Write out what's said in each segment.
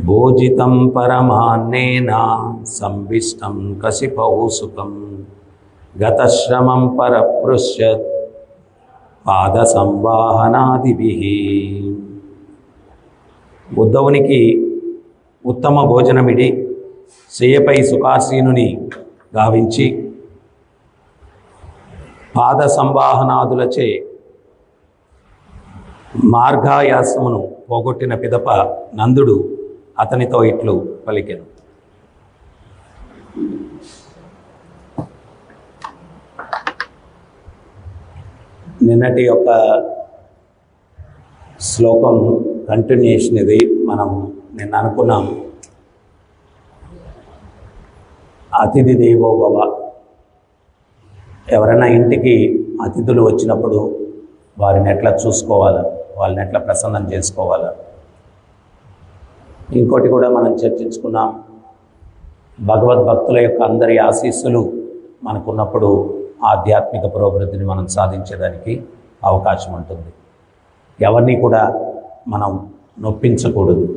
భోజితం పరమాన్నేన సంవిష్టం కసిపౌ సుఖం గతశ్రమం పరపృష్యత్ పాద సంవాహనాదిభిః. ఉద్ధవునికి ఉత్తమ భోజనమిడి శయ్యపై సుఖాసీనుని గావించి పాద సంవాహనాదులచే మార్గాయాసమును పోగొట్టిన పిదప నందుడు అతనితో ఇట్లు పలికెను. నిన్నటి యొక్క శ్లోకం కంటిన్యూషన్ ఇది. మనం నిన్న అనుకున్నాం అతిథి దేవో భవ. ఎవరైనా ఇంటికి అతిథులు వచ్చినప్పుడు వారిని ఎట్లా చూసుకోవాలా, వాళ్ళని ఎట్లా ప్రసన్నం చేసుకోవాలా. ఇంకోటి కూడా మనం చర్చించుకున్నాం, భగవద్భక్తుల యొక్క అందరి ఆశీస్సులు మనకున్నప్పుడు ఆధ్యాత్మిక పురోభివృద్ధిని మనం సాధించేదానికి అవకాశం ఉంటుంది. ఎవరిని కూడా మనం నొప్పించకూడదు.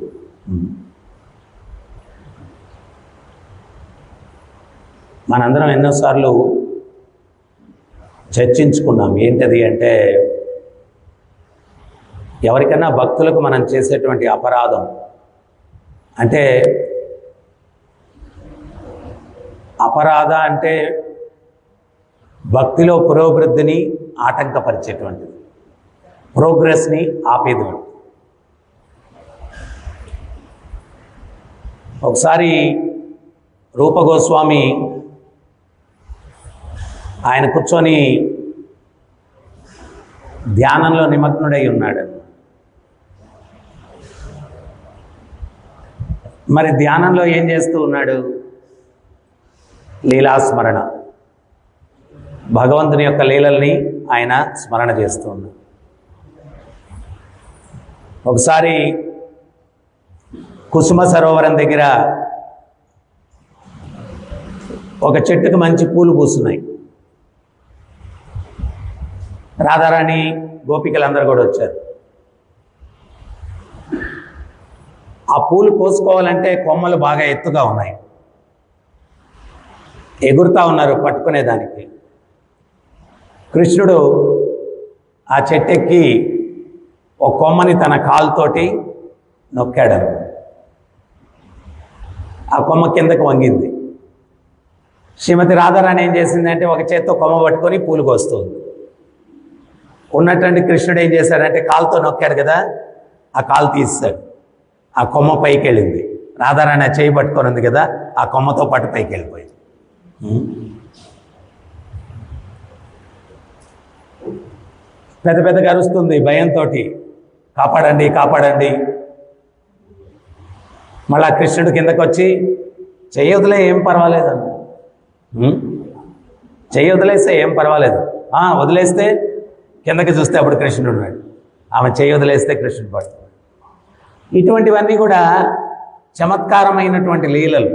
మనందరం ఎన్నోసార్లు చర్చించుకున్నాం. ఏంటది అంటే, ఎవరికైనా భక్తులకు మనం చేసేటువంటి అపరాధం అంటే, అపరాధ అంటే భక్తిలో పురోభివృద్ధిని ఆటంకపరిచేటువంటిది, ప్రోగ్రెస్ని ఆపేది. ఒకసారి రూపగోస్వామి ఆయన కూర్చొని ధ్యానంలో నిమగ్నుడై ఉన్నాడు. మరి ధ్యానంలో ఏం చేస్తూ ఉన్నాడు? లీలాస్మరణ, భగవంతుని యొక్క లీలల్ని ఆయన స్మరణ చేస్తూ ఉన్నాడు. ఒకసారి కుసుమ సరోవరం దగ్గర ఒక చెట్టుకు మంచి పూలు పూస్తున్నాయి. రాధారాణి గోపికలందరూ కూడా వచ్చారు. ఆ పూలు కోసుకోవాలంటే కొమ్మలు బాగా ఎత్తుగా ఉన్నాయి, ఎగురుతా ఉన్నారు పట్టుకునేదానికి. కృష్ణుడు ఆ చెట్టెక్కి ఒక కొమ్మని తన కాలుతోటి నొక్కాడు. ఆ కొమ్మ కిందకు వంగింది. శ్రీమతి రాధారాణి ఏం చేసిందంటే ఒక చేత్తో కొమ్మ పట్టుకొని పూలు కోస్తుంది. ఉన్నటువంటి కృష్ణుడు ఏం చేశాడంటే కాలుతో నొక్కాడు కదా, ఆ కాలు తీస్తాడు, ఆ కొమ్మ పైకి వెళ్ళింది. రాధారాణి చేయి పట్టుకొని ఉంది కదా, ఆ కొమ్మతో పాటు పైకి వెళ్ళిపోయింది. పెద్ద పెద్దగా అరుస్తుంది భయంతో, కాపాడండి కాపాడండి. మళ్ళా కృష్ణుడు కిందకు వచ్చి చెయ్యి వదిలే, ఏం పర్వాలేదు అన్న. చెయ్యి వదిలేస్తే ఏం పర్వాలేదు. వదిలేస్తే కిందకి చూస్తే అప్పుడు కృష్ణుడు ఉన్నాడు. ఆమె చెయ్యి వదిలేస్తే కృష్ణుడు పడుతున్నాడు. ఇటువంటివన్నీ కూడా చమత్కారమైనటువంటి లీలలు,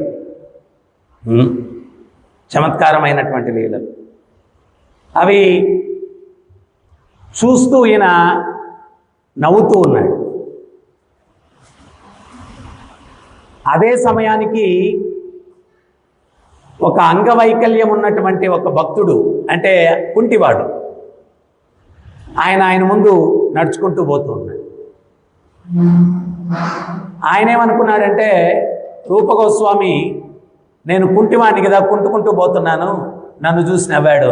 చమత్కారమైనటువంటి లీలలు. అవి చూస్తూ ఈయన నవ్వుతూ ఉన్నాడు. అదే సమయానికి ఒక అంగవైకల్యం ఉన్నటువంటి ఒక భక్తుడు, అంటే కుంటివాడు, ఆయన ముందు నడుచుకుంటూ పోతూ ఉన్నాడు. ఆయన ఏమనుకున్నాడంటే, రూపగోస్వామి నేను కుంటివాడిని కదా, కుంటుకుంటూ పోతున్నాను, నన్ను చూసి నవ్వాడు.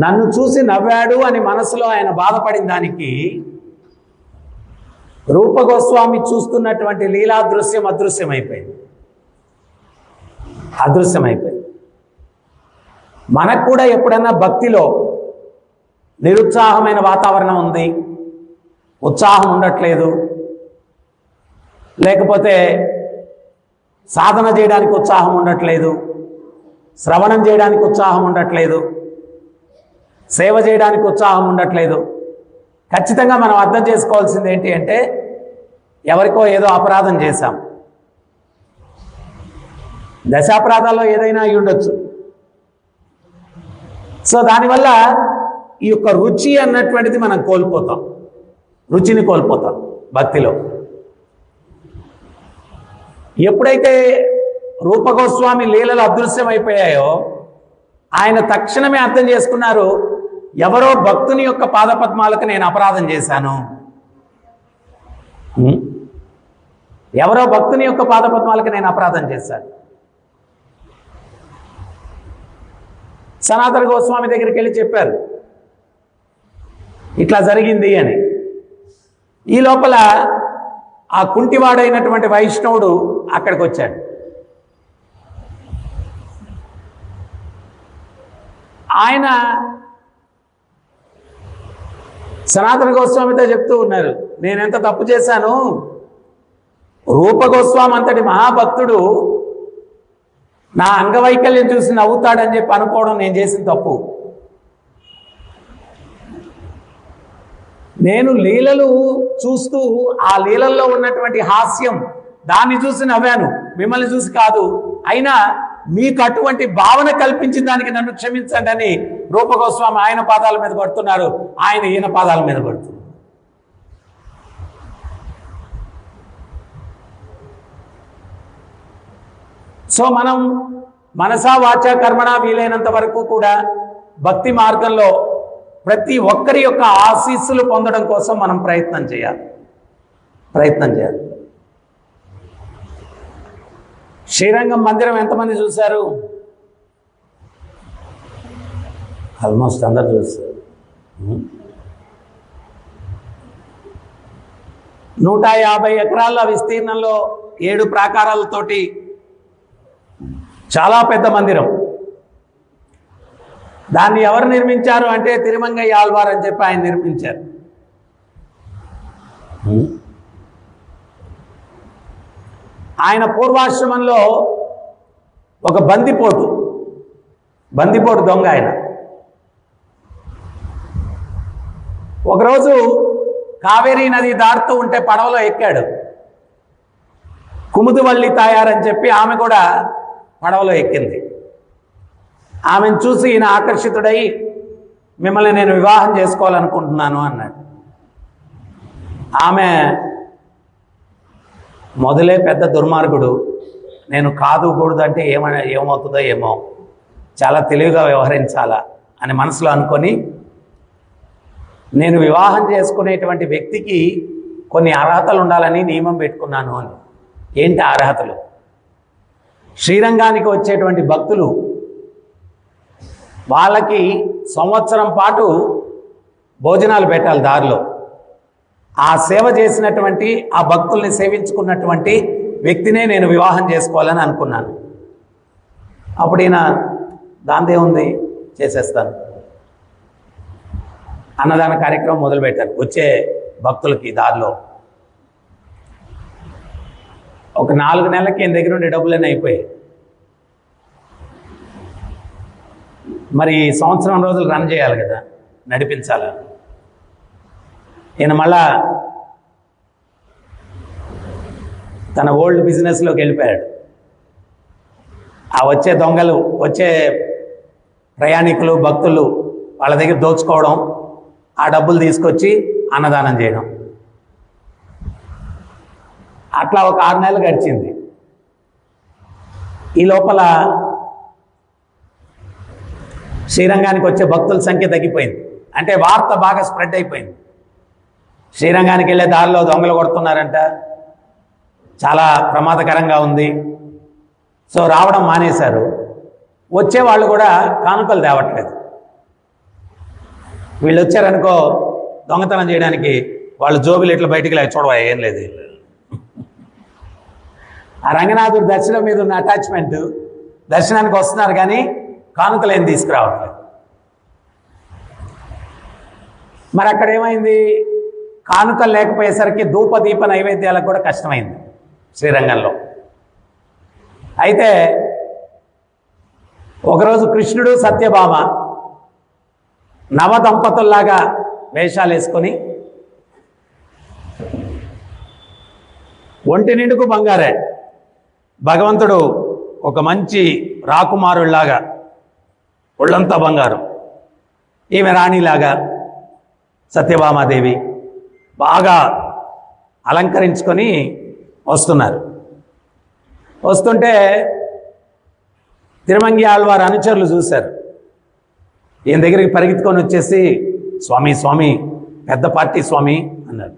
నన్ను చూసి నవ్వాడు అని మనసులో ఆయన బాధపడిన దానికి రూపగోస్వామి చూస్తున్నటువంటి లీలా దృశ్యం అదృశ్యమైపోయింది. మనకు కూడా ఎప్పుడన్నా భక్తిలో నిరుత్సాహమైన వాతావరణం ఉంది, ఉత్సాహం ఉండట్లేదు, లేకపోతే సాధన చేయడానికి ఉత్సాహం ఉండట్లేదు, శ్రవణం చేయడానికి ఉత్సాహం ఉండట్లేదు, సేవ చేయడానికి ఉత్సాహం ఉండట్లేదు, ఖచ్చితంగా మనం అర్థం చేసుకోవాల్సింది ఏంటి అంటే, ఎవరికో ఏదో అపరాధం చేశాం. దశాపరాధాల్లో ఏదైనా అయి ఉండొచ్చు. సో దానివల్ల ఈ యొక్క రుచి అన్నటువంటిది మనం కోల్పోతాం, రుచిని కోల్పోతాం. భక్తిలో. ఎప్పుడైతే రూపగోస్వామి లీలలు అదృశ్యమైపోయాయో ఆయన తక్షణమే అర్థం చేసుకున్నారు, ఎవరో భక్తుని యొక్క పాదపద్మాలకు నేను అపరాధం చేశాను. ఎవరో భక్తుని యొక్క పాదపద్మాలకు నేను అపరాధం చేశాను. సనాతన గోస్వామి దగ్గరికి వెళ్ళి చెప్పారు, ఇట్లా జరిగింది అని. ఈ లోపల ఆ కుంటివాడైనటువంటి వైష్ణవుడు అక్కడికి వచ్చాడు. ఆయన సనాతన గోస్వామితో చెప్తూ ఉన్నారు, నేనెంత తప్పు చేశాను, రూపగోస్వామి అంతటి మహాభక్తుడు నా అంగవైకల్యం చూసి నవ్వుతాడని చెప్పి అనుకోవడం నేను చేసిన తప్పు. నేను లీలలు చూస్తూ ఆ లీలల్లో ఉన్నటువంటి హాస్యం దాన్ని చూసి నవ్వాను, మిమ్మల్ని చూసి కాదు. అయినా మీకు అటువంటి భావన కల్పించిన దానికి నన్ను క్షమించండి అని రూపగోస్వామి ఆయన పాదాల మీద పడుతున్నారు, ఆయన ఈయన పాదాల మీద పడుతున్నారు. సో మనం మనసా వాచా కర్మణ వీలైనంత వరకు కూడా భక్తి మార్గంలో ప్రతి ఒక్కరి యొక్క ఆశీస్సులు పొందడం కోసం మనం ప్రయత్నం చేయాలి. శ్రీరంగం మందిరం ఎంతమంది చూశారు? ఆల్మోస్ట్ అందరు చూశారు. 150 ఎకరాల విస్తీర్ణంలో 7 ప్రాకారాలతోటి చాలా పెద్ద మందిరం. దాన్ని ఎవరు నిర్మించారు అంటే తిరుమంగై ఆళ్వార్ అని చెప్పి ఆయన నిర్మించారు. ఆయన పూర్వాశ్రమంలో ఒక బందిపోటు దొంగ ఆయన. ఒకరోజు కావేరీ నది దాటుతూ ఉంటే పడవలో ఎక్కాడు. కుముదువల్లి తాయారని చెప్పి ఆమె కూడా పడవలో ఎక్కింది. ఆమెను చూసి ఈయన ఆకర్షితుడై మిమ్మల్ని నేను వివాహం చేసుకోవాలనుకుంటున్నాను అన్నాడు. ఆమె మొదలే పెద్ద దుర్మార్గుడు, నేను కాదు కూడదు అంటే ఏమవుతుందో ఏమో, చాలా తెలివిగా వ్యవహరించాలా అని మనసులో అనుకొని, నేను వివాహం చేసుకునేటువంటి వ్యక్తికి కొన్ని అర్హతలు ఉండాలని నియమం పెట్టుకున్నాను అని. ఏంటి అర్హతలు? శ్రీరంగానికి వచ్చేటువంటి భక్తులు వాళ్ళకి సంవత్సరం పాటు భోజనాలు పెట్టాలి దారిలో. ఆ సేవ చేసినటువంటి ఆ భక్తుల్ని సేవించుకున్నటువంటి వ్యక్తినే నేను వివాహం చేసుకోవాలని అనుకున్నాను. అప్పుడు ఈయన దాందే ఉంది చేసేస్తాను అన్నదాన కార్యక్రమం మొదలుపెట్టారు. వచ్చే భక్తులకి దారిలో ఒక 4 నెలలకి ఈయన దగ్గర ఉండే డబ్బులన్నీ అయిపోయాయి. మరి సంవత్సరం రోజులు రన్ చేయాలి కదా, నడిపించాలి. ఈయన మళ్ళా తన ఓల్డ్ బిజినెస్లోకి వెళ్ళిపోయాడు. ఆ వచ్చే దొంగలు, వచ్చే ప్రయాణికులు, భక్తులు వాళ్ళ దగ్గర దోచుకోవడం, ఆ డబ్బులు తీసుకొచ్చి అన్నదానం చేయడం. అట్లా ఒక 6 నెలలు గడిచింది. ఈ లోపల శ్రీరంగానికి వచ్చే భక్తుల సంఖ్య తగ్గిపోయింది. అంటే వార్త బాగా స్ప్రెడ్ అయిపోయింది. శ్రీరంగానికి వెళ్ళే దారిలో దొంగలు కొడుతున్నారంట, చాలా ప్రమాదకరంగా ఉంది. సో రావడం మానేశారు. వచ్చేవాళ్ళు కూడా కానుకలు తేవట్లేదు. వీళ్ళు వచ్చారనుకో దొంగతనం చేయడానికి, వాళ్ళు జోబులు ఇట్లా బయటికి లేక చూడవా, ఏం లేదు. ఆ రంగనాథుడు దర్శనం మీద ఉన్న అటాచ్మెంట్, దర్శనానికి వస్తున్నారు కానీ కానుకలు ఏం తీసుకురావట్లేదు. మరి అక్కడ ఏమైంది? కానుకలు లేకపోయేసరికి ధూప దీప నైవేద్యాలకు కూడా కష్టమైంది శ్రీరంగంలో. అయితే ఒకరోజు కృష్ణుడు సత్యభామ నవదంపతుల్లాగా వేషాలు వేసుకొని, ఒంటి నిండుకు బంగారే, భగవంతుడు ఒక మంచి రాకుమారుల్లాగా ఒళ్ళంతా బంగారం, ఈమె రాణిలాగా సత్యభామాదేవి బాగా అలంకరించుకొని వస్తున్నారు. వస్తుంటే తిరుమంగి ఆళ్వారు అనుచరులు చూశారు. ఈయన దగ్గరికి పరిగెత్తుకొని వచ్చేసి, స్వామి స్వామి పెద్ద పార్టీ స్వామి అన్నాడు.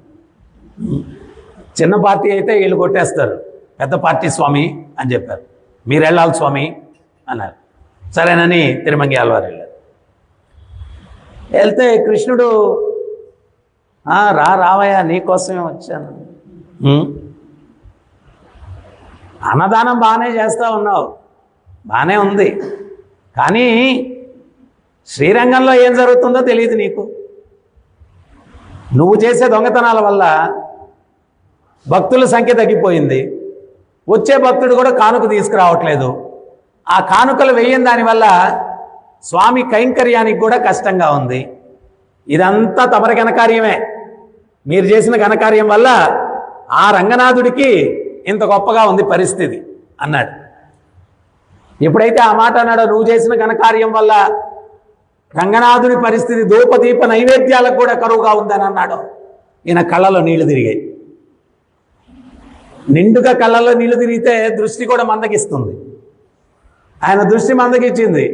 చిన్న పార్టీ అయితే వీళ్ళు కొట్టేస్తారు, పెద్ద పార్టీ స్వామి అని చెప్పారు. మీరు వెళ్ళాలి స్వామి అన్నారు. సరేనని తిరుమంగి ఆళ్వారు వెళ్ళారు. వెళ్తే కృష్ణుడు, రావయ్యా నీకోసమే వచ్చాను. అన్నదానం బాగానే చేస్తూ ఉన్నావు, బాగానే ఉంది, కానీ శ్రీరంగంలో ఏం జరుగుతుందో తెలియదు నీకు. నువ్వు చేసే దొంగతనాల వల్ల భక్తుల సంఖ్య తగ్గిపోయింది. వచ్చే భక్తుడు కూడా కానుక తీసుకురావట్లేదు. ఆ కానుకలు వేయని దానివల్ల స్వామి కైంకర్యానికి కూడా కష్టంగా ఉంది. ఇదంతా తమరి ఘనకార్యమే. మీరు చేసిన ఘనకార్యం వల్ల ఆ రంగనాథుడికి ఇంత గొప్పగా ఉంది పరిస్థితి అన్నాడు. ఎప్పుడైతే ఆ మాట అన్నాడో, నువ్వు చేసిన ఘనకార్యం వల్ల రంగనాథుని పరిస్థితి ధూపదీప నైవేద్యాలకు కూడా కరువుగా ఉందని అన్నాడు. ఈయన కళ్ళలో నీళ్లు తిరిగాయి. నిండుగా కళ్ళలో నీళ్లు తిరిగితే దృష్టి కూడా మందగిస్తుంది. ఆయన దృష్టి మందగించింది.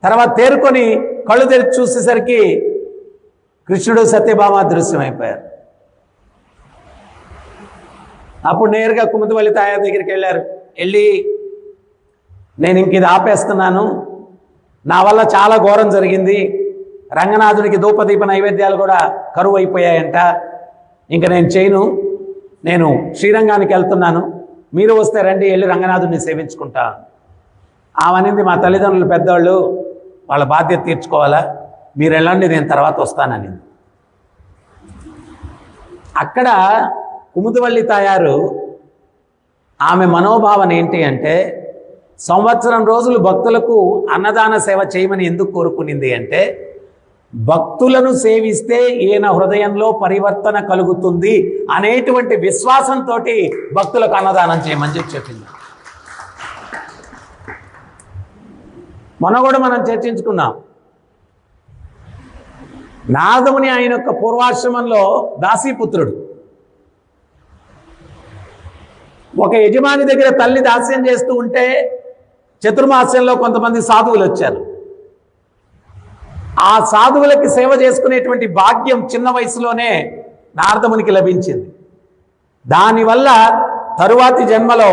తర్వాత తేరుకొని కళ్ళు తెరిచి చూసేసరికి కృష్ణుడు సత్యభామ దృశ్యమైపోయారు. అప్పుడు నేరుగా కుముదవల్లి తాయారు దగ్గరికి వెళ్ళి నేను ఇంక ఇది ఆపేస్తున్నాను, నా వల్ల చాలా ఘోరం జరిగింది, రంగనాథుడికి ధూపదీప నైవేద్యాలు కూడా కరువు అయిపోయాయంట, ఇంక నేను చేయను, నేను శ్రీరంగానికి వెళ్తున్నాను, మీరు వస్తే రండి, వెళ్ళి రంగనాథుడిని సేవించుకుంటా. ఆమెనింది, మా తల్లిదండ్రులు పెద్దవాళ్ళు, వాళ్ళ బాధ్యత తీర్చుకోవాలా, మీరు వెళ్ళండి, నేను తర్వాత వస్తానని. అక్కడ కుముదవల్లి తాయారు ఆమె మనోభావన ఏంటి అంటే, సంవత్సరం రోజులు భక్తులకు అన్నదాన సేవ చేయమని ఎందుకు కోరుకునింది అంటే, భక్తులను సేవిస్తే ఈయన హృదయంలో పరివర్తన కలుగుతుంది అనేటువంటి విశ్వాసంతో భక్తులకు అన్నదానం చేయమని చెప్పింది. మొన్న కూడా మనం చర్చించుకున్నాం. నారదముని ఆయన యొక్క పూర్వాశ్రమంలో దాసీపుత్రుడు. ఒక యజమాని దగ్గర తల్లి దాస్యం చేస్తూ ఉంటే చతుర్మాస్యంలో కొంతమంది సాధువులు వచ్చారు. ఆ సాధువులకి సేవ చేసుకునేటువంటి భాగ్యం చిన్న వయసులోనే నారదమునికి లభించింది. దానివల్ల తరువాతి జన్మలో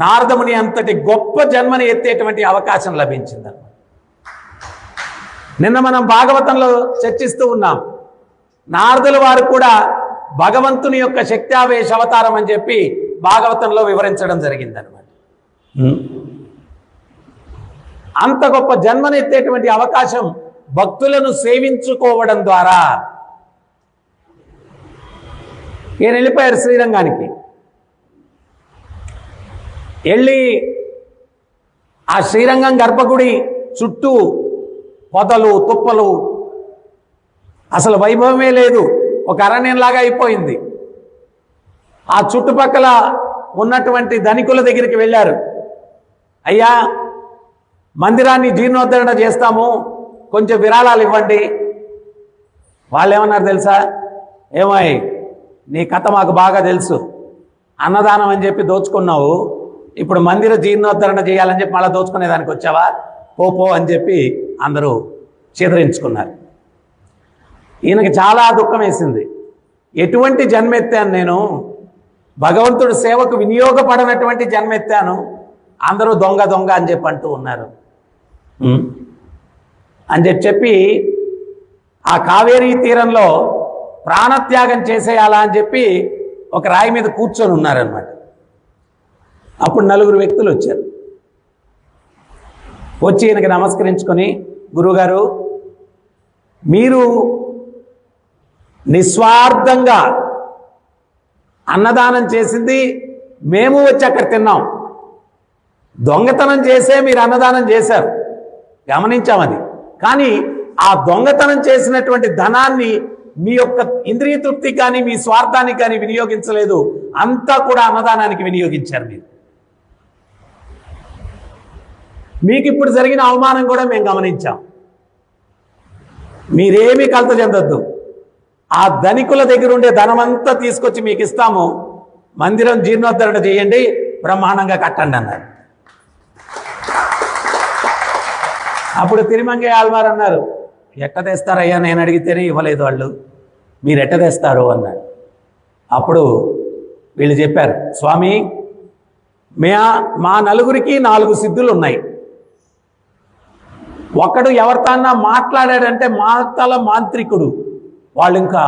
నారదముని అంతటి గొప్ప జన్మని ఎత్తేటువంటి అవకాశం లభించింది. నిన్న మనం భాగవతంలో చర్చిస్తూ ఉన్నాం. నారదుల వారు కూడా భగవంతుని యొక్క శక్త్యావేశ అవతారం అని చెప్పి భాగవతంలో వివరించడం జరిగిందనమాట. అంత గొప్ప జన్మని ఎత్తేటువంటి అవకాశం భక్తులను సేవించుకోవడం ద్వారా. ఈయన వెళ్ళిపోయారు శ్రీరంగానికి. వెళ్ళి ఆ శ్రీరంగం గర్భగుడి చుట్టూ పొదలు తుప్పలు, అసలు వైభవమే లేదు, ఒక అరణ్యంలాగా అయిపోయింది. ఆ చుట్టుపక్కల ఉన్నటువంటి ధనికుల దగ్గరికి వెళ్ళారు. అయ్యా, మందిరాన్ని జీర్ణోద్ధరణ చేస్తాము, కొంచెం విరాళాలు ఇవ్వండి. వాళ్ళు ఏమన్నారు తెలుసా? ఏమై, నీ కథ మాకు బాగా తెలుసు, అన్నదానం అని చెప్పి దోచుకున్నావు, ఇప్పుడు మందిర జీర్ణోద్ధరణ చేయాలని చెప్పి మళ్ళీ దోచుకునేదానికి వచ్చావా, పో అని చెప్పి అందరూ చేదరించుకున్నారు. ఈయనకి చాలా దుఃఖం వేసింది. ఎటువంటి జన్మెత్తాను నేను, భగవంతుడు సేవకు వినియోగపడనటువంటి జన్మెత్తాను, అందరూ దొంగ దొంగ అని చెప్పి అంటూ ఉన్నారు అని చెప్పి ఆ కావేరీ తీరంలో ప్రాణత్యాగం చేసేయాలా అని చెప్పి ఒక రాయి మీద కూర్చొని ఉన్నారనమాట. అప్పుడు నలుగురు వ్యక్తులు వచ్చారు. వచ్చి ఈయనకి నమస్కరించుకొని, గురువుగారు, మీరు నిస్వార్థంగా అన్నదానం చేసింది మేము వచ్చి అక్కడ తిన్నాం, దొంగతనం చేసే మీరు అన్నదానం చేశారు, గమనించామది. కానీ ఆ దొంగతనం చేసినటువంటి ధనాన్ని మీ యొక్క ఇంద్రియ తృప్తికి కానీ మీ స్వార్థానికి కానీ వినియోగించలేదు, అంతా కూడా అన్నదానానికి వినియోగించారు. మీకు ఇప్పుడు జరిగిన అవమానం కూడా మేము గమనించాం. మీరేమీ కలత చెందొద్దు. ఆ ధనికుల దగ్గర ఉండే ధనమంతా తీసుకొచ్చి మీకు ఇస్తాము, మందిరం జీర్ణోద్ధరణ చేయండి, బ్రహ్మాండంగా కట్టండి అన్నారు. అప్పుడు తిరుమంగయ్య ఆళ్వారు అన్నారు, ఎట్ట తెస్తారయ్యా, నేను అడిగితేనే ఇవ్వలేదు వాళ్ళు, మీరు ఎట్ట తెస్తారు అన్నారు. అప్పుడు వీళ్ళు చెప్పారు, స్వామి మా నలుగురికి 4 సిద్ధులు ఉన్నాయి. ఒకడు ఎవరితోన్నా మాట్లాడాడంటే మాటల మాంత్రికుడు, వాళ్ళు ఇంకా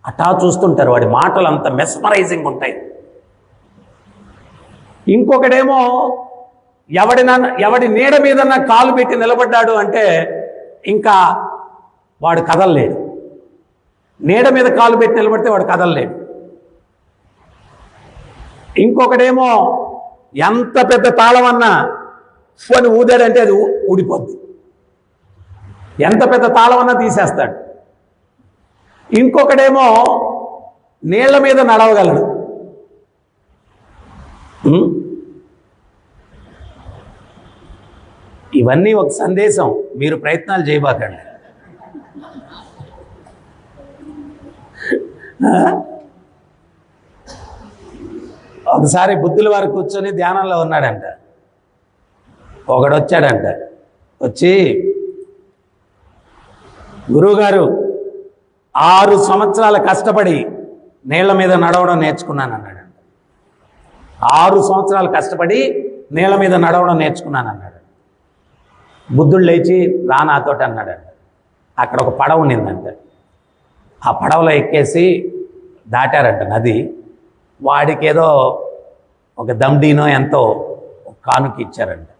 అటా చూస్తుంటారు, వాడి మాటలు అంత మెస్మరైజింగ్ ఉంటాయి. ఇంకొకడేమో ఎవడి నీడ మీదన్నా కాలు పెట్టి నిలబడ్డాడు అంటే ఇంకా వాడు కదలలేడు. నీడ మీద కాలు పెట్టి నిలబడితే వాడు కదలలేడు. ఇంకొకడేమో ఎంత పెద్ద తాళమన్నా అని ఊదాడంటే అది ఊడిపోద్ది, ఎంత పెద్ద తాళమన్నా తీసేస్తాడు. ఇంకొకడేమో నీళ్ల మీద నడవగలడు. ఇవన్నీ ఒక సందేశం, మీరు ప్రయత్నాలు చేయబాకండి. ఒకసారి బుద్ధుల వారు కూర్చొని ధ్యానంలో ఉన్నాడంట. ఒకడు వచ్చాడంట, వచ్చి గురువుగారు 6 సంవత్సరాలు కష్టపడి నీళ్ల మీద నడవడం నేర్చుకున్నాను అన్నాడు. 6 సంవత్సరాలు కష్టపడి నీళ్ల మీద నడవడం నేర్చుకున్నాను అన్నాడు. బుద్ధుడు లేచి రా నాతోటి అన్నాడంట. అక్కడ ఒక పడవ ఉండిందంట. ఆ పడవలో ఎక్కేసి దాటారంట నది. వాడికి ఏదో ఒక దమ్డీనో ఎంతో కానుక ఇచ్చారంట.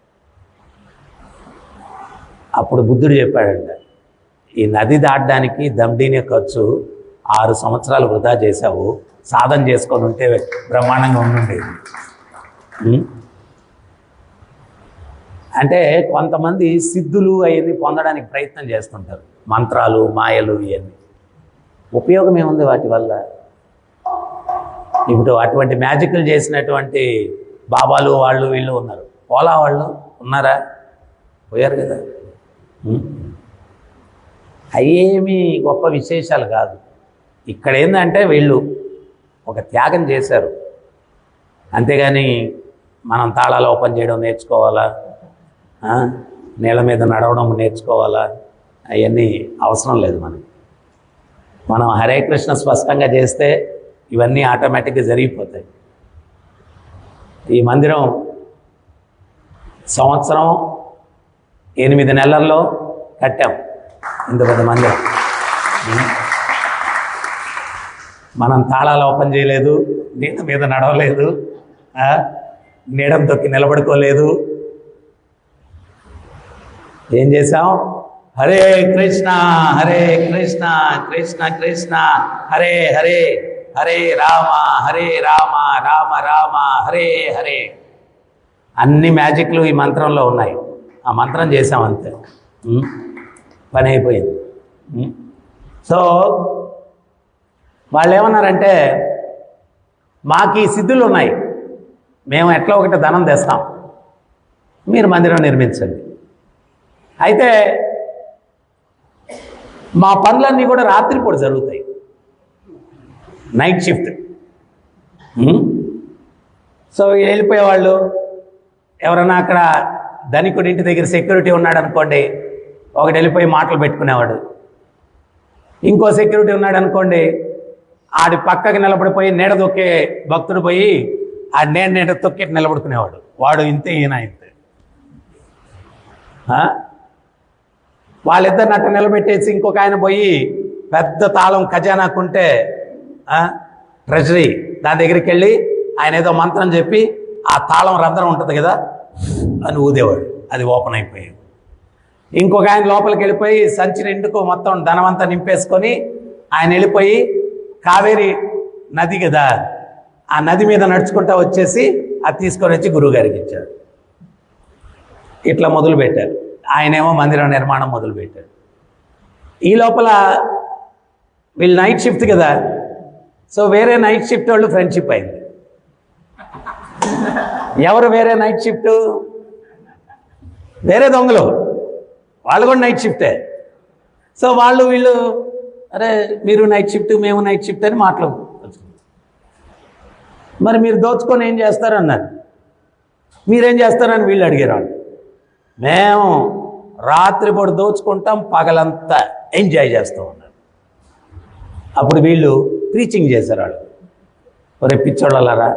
అప్పుడు బుద్ధుడు చెప్పాడంట, ఈ నది దాటడానికి దమ్డీనే ఖర్చు, 6 సంవత్సరాలు వృధా చేశావు, సాధన చేసుకొని ఉంటే బ్రహ్మాండంగా ఉండుండేది. అంటే కొంతమంది సిద్ధులు అవన్నీ పొందడానికి ప్రయత్నం చేస్తుంటారు, మంత్రాలు మాయలు ఇవన్నీ. ఉపయోగం ఏముంది వాటి వల్ల? ఇప్పుడు అటువంటి మ్యాజిక్లు చేసినటువంటి బాబాలు వాళ్ళు వీళ్ళు ఉన్నారు, ఓలా వాళ్ళు ఉన్నారా? పోయారు కదా. అయ్యేమి గొప్ప విశేషాలు కాదు. ఇక్కడ ఏంటంటే వీళ్ళు ఒక త్యాగం చేశారు, అంతేగాని మనం తాళాలు ఓపెన్ చేయడం నేర్చుకోవాలా, నీళ్ళ మీద నడవడం నేర్చుకోవాలా, అవన్నీ అవసరం లేదు మనకి. మనం హరే కృష్ణ స్పష్టంగా చేస్తే ఇవన్నీ ఆటోమేటిక్గా జరిగిపోతాయి. ఈ మందిరం సంవత్సరం 8 నెలల్లో కట్టాం, ఇంత పెద్ద మందిరం. మనం తాళాలు ఓపెన్ చేయలేదు, నీళ్ళ మీద నడవలేదు, నీడం తొక్కి నిలబడుకోలేదు. ఏం చేసాం? హరే కృష్ణ హరే కృష్ణ కృష్ణ కృష్ణ హరే హరే, హరే రామ రామ రామ హరే హరే. అన్ని మ్యాజిక్లు ఈ మంత్రంలో ఉన్నాయి. ఆ మంత్రం చేసాం అంతే, పని అయిపోయింది. సో వాళ్ళు ఏమన్నారంటే, మాకు ఈ సిద్ధులు ఉన్నాయి, మేము ఎట్లా ఒకటి ధనం తెస్తాం, మీరు మందిరం నిర్మించండి. అయితే మా పనులన్నీ కూడా రాత్రిపూట జరుగుతాయి, నైట్ షిఫ్ట్. సో వెళ్ళిపోయేవాళ్ళు. ఎవరన్నా అక్కడ ధనికుడి ఇంటి దగ్గర సెక్యూరిటీ ఉన్నాడు అనుకోండి, ఒకటి వెళ్ళిపోయి మాటలు పెట్టుకునేవాడు. ఇంకో సెక్యూరిటీ ఉన్నాడు అనుకోండి, ఆడి పక్కకి నిలబడిపోయి నీడ తొక్కే భక్తుడు పోయి ఆ నీడ తొక్కేటి నిలబడుకునేవాడు. వాడు ఇంతే, ఈయన ఇంతే. వాళ్ళిద్దరిని అట్ట నిలబెట్టేసి ఇంకొక ఆయన పోయి పెద్ద తాళం ఖజానాకుంటే ట్రెజరీ దాని దగ్గరికి వెళ్ళి ఆయన ఏదో మంత్రం చెప్పి ఆ తాళం రంధ్రం ఉంటుంది కదా అని ఊదేవాడు, అది ఓపెన్ అయిపోయేది. ఇంకొక ఆయన లోపలికి వెళ్ళిపోయి సంచి నిండుకు మొత్తం ధనమంతా నింపేసుకొని ఆయన వెళ్ళిపోయి కావేరి నది కదా, ఆ నది మీద నడుచుకుంటా వచ్చేసి అది తీసుకొని వచ్చి గురువుగారికి ఇచ్చాడు. ఇట్లా మొదలుపెట్టారు. ఆయనేమో మందిరం నిర్మాణం మొదలుపెట్టాడు. ఈ లోపల వీళ్ళు నైట్ షిఫ్ట్ కదా, సో వేరే నైట్ షిఫ్ట్ వాళ్ళు ఫ్రెండ్షిప్ అయింది. ఎవరు వేరే నైట్ షిఫ్ట్? వేరే దొంగలు, వాళ్ళు కూడా నైట్ షిఫ్టే. సో వాళ్ళు వీళ్ళు అరే మీరు నైట్ షిఫ్ట్ మేము నైట్ షిఫ్ట్ అని మాట్లాడు. మరి మీరు దోచుకొని ఏం చేస్తారు అన్నారు. మీరేం చేస్తారని వీళ్ళు అడిగారు. వాళ్ళు మేము రాత్రిపూట దోచుకుంటాం, పగలంతా ఎంజాయ్ చేస్తూ ఉన్నారు. అప్పుడు వీళ్ళు ప్రీచింగ్ చేశారు. వాళ్ళు ఒరే పిచ్చోళ్ళలారా,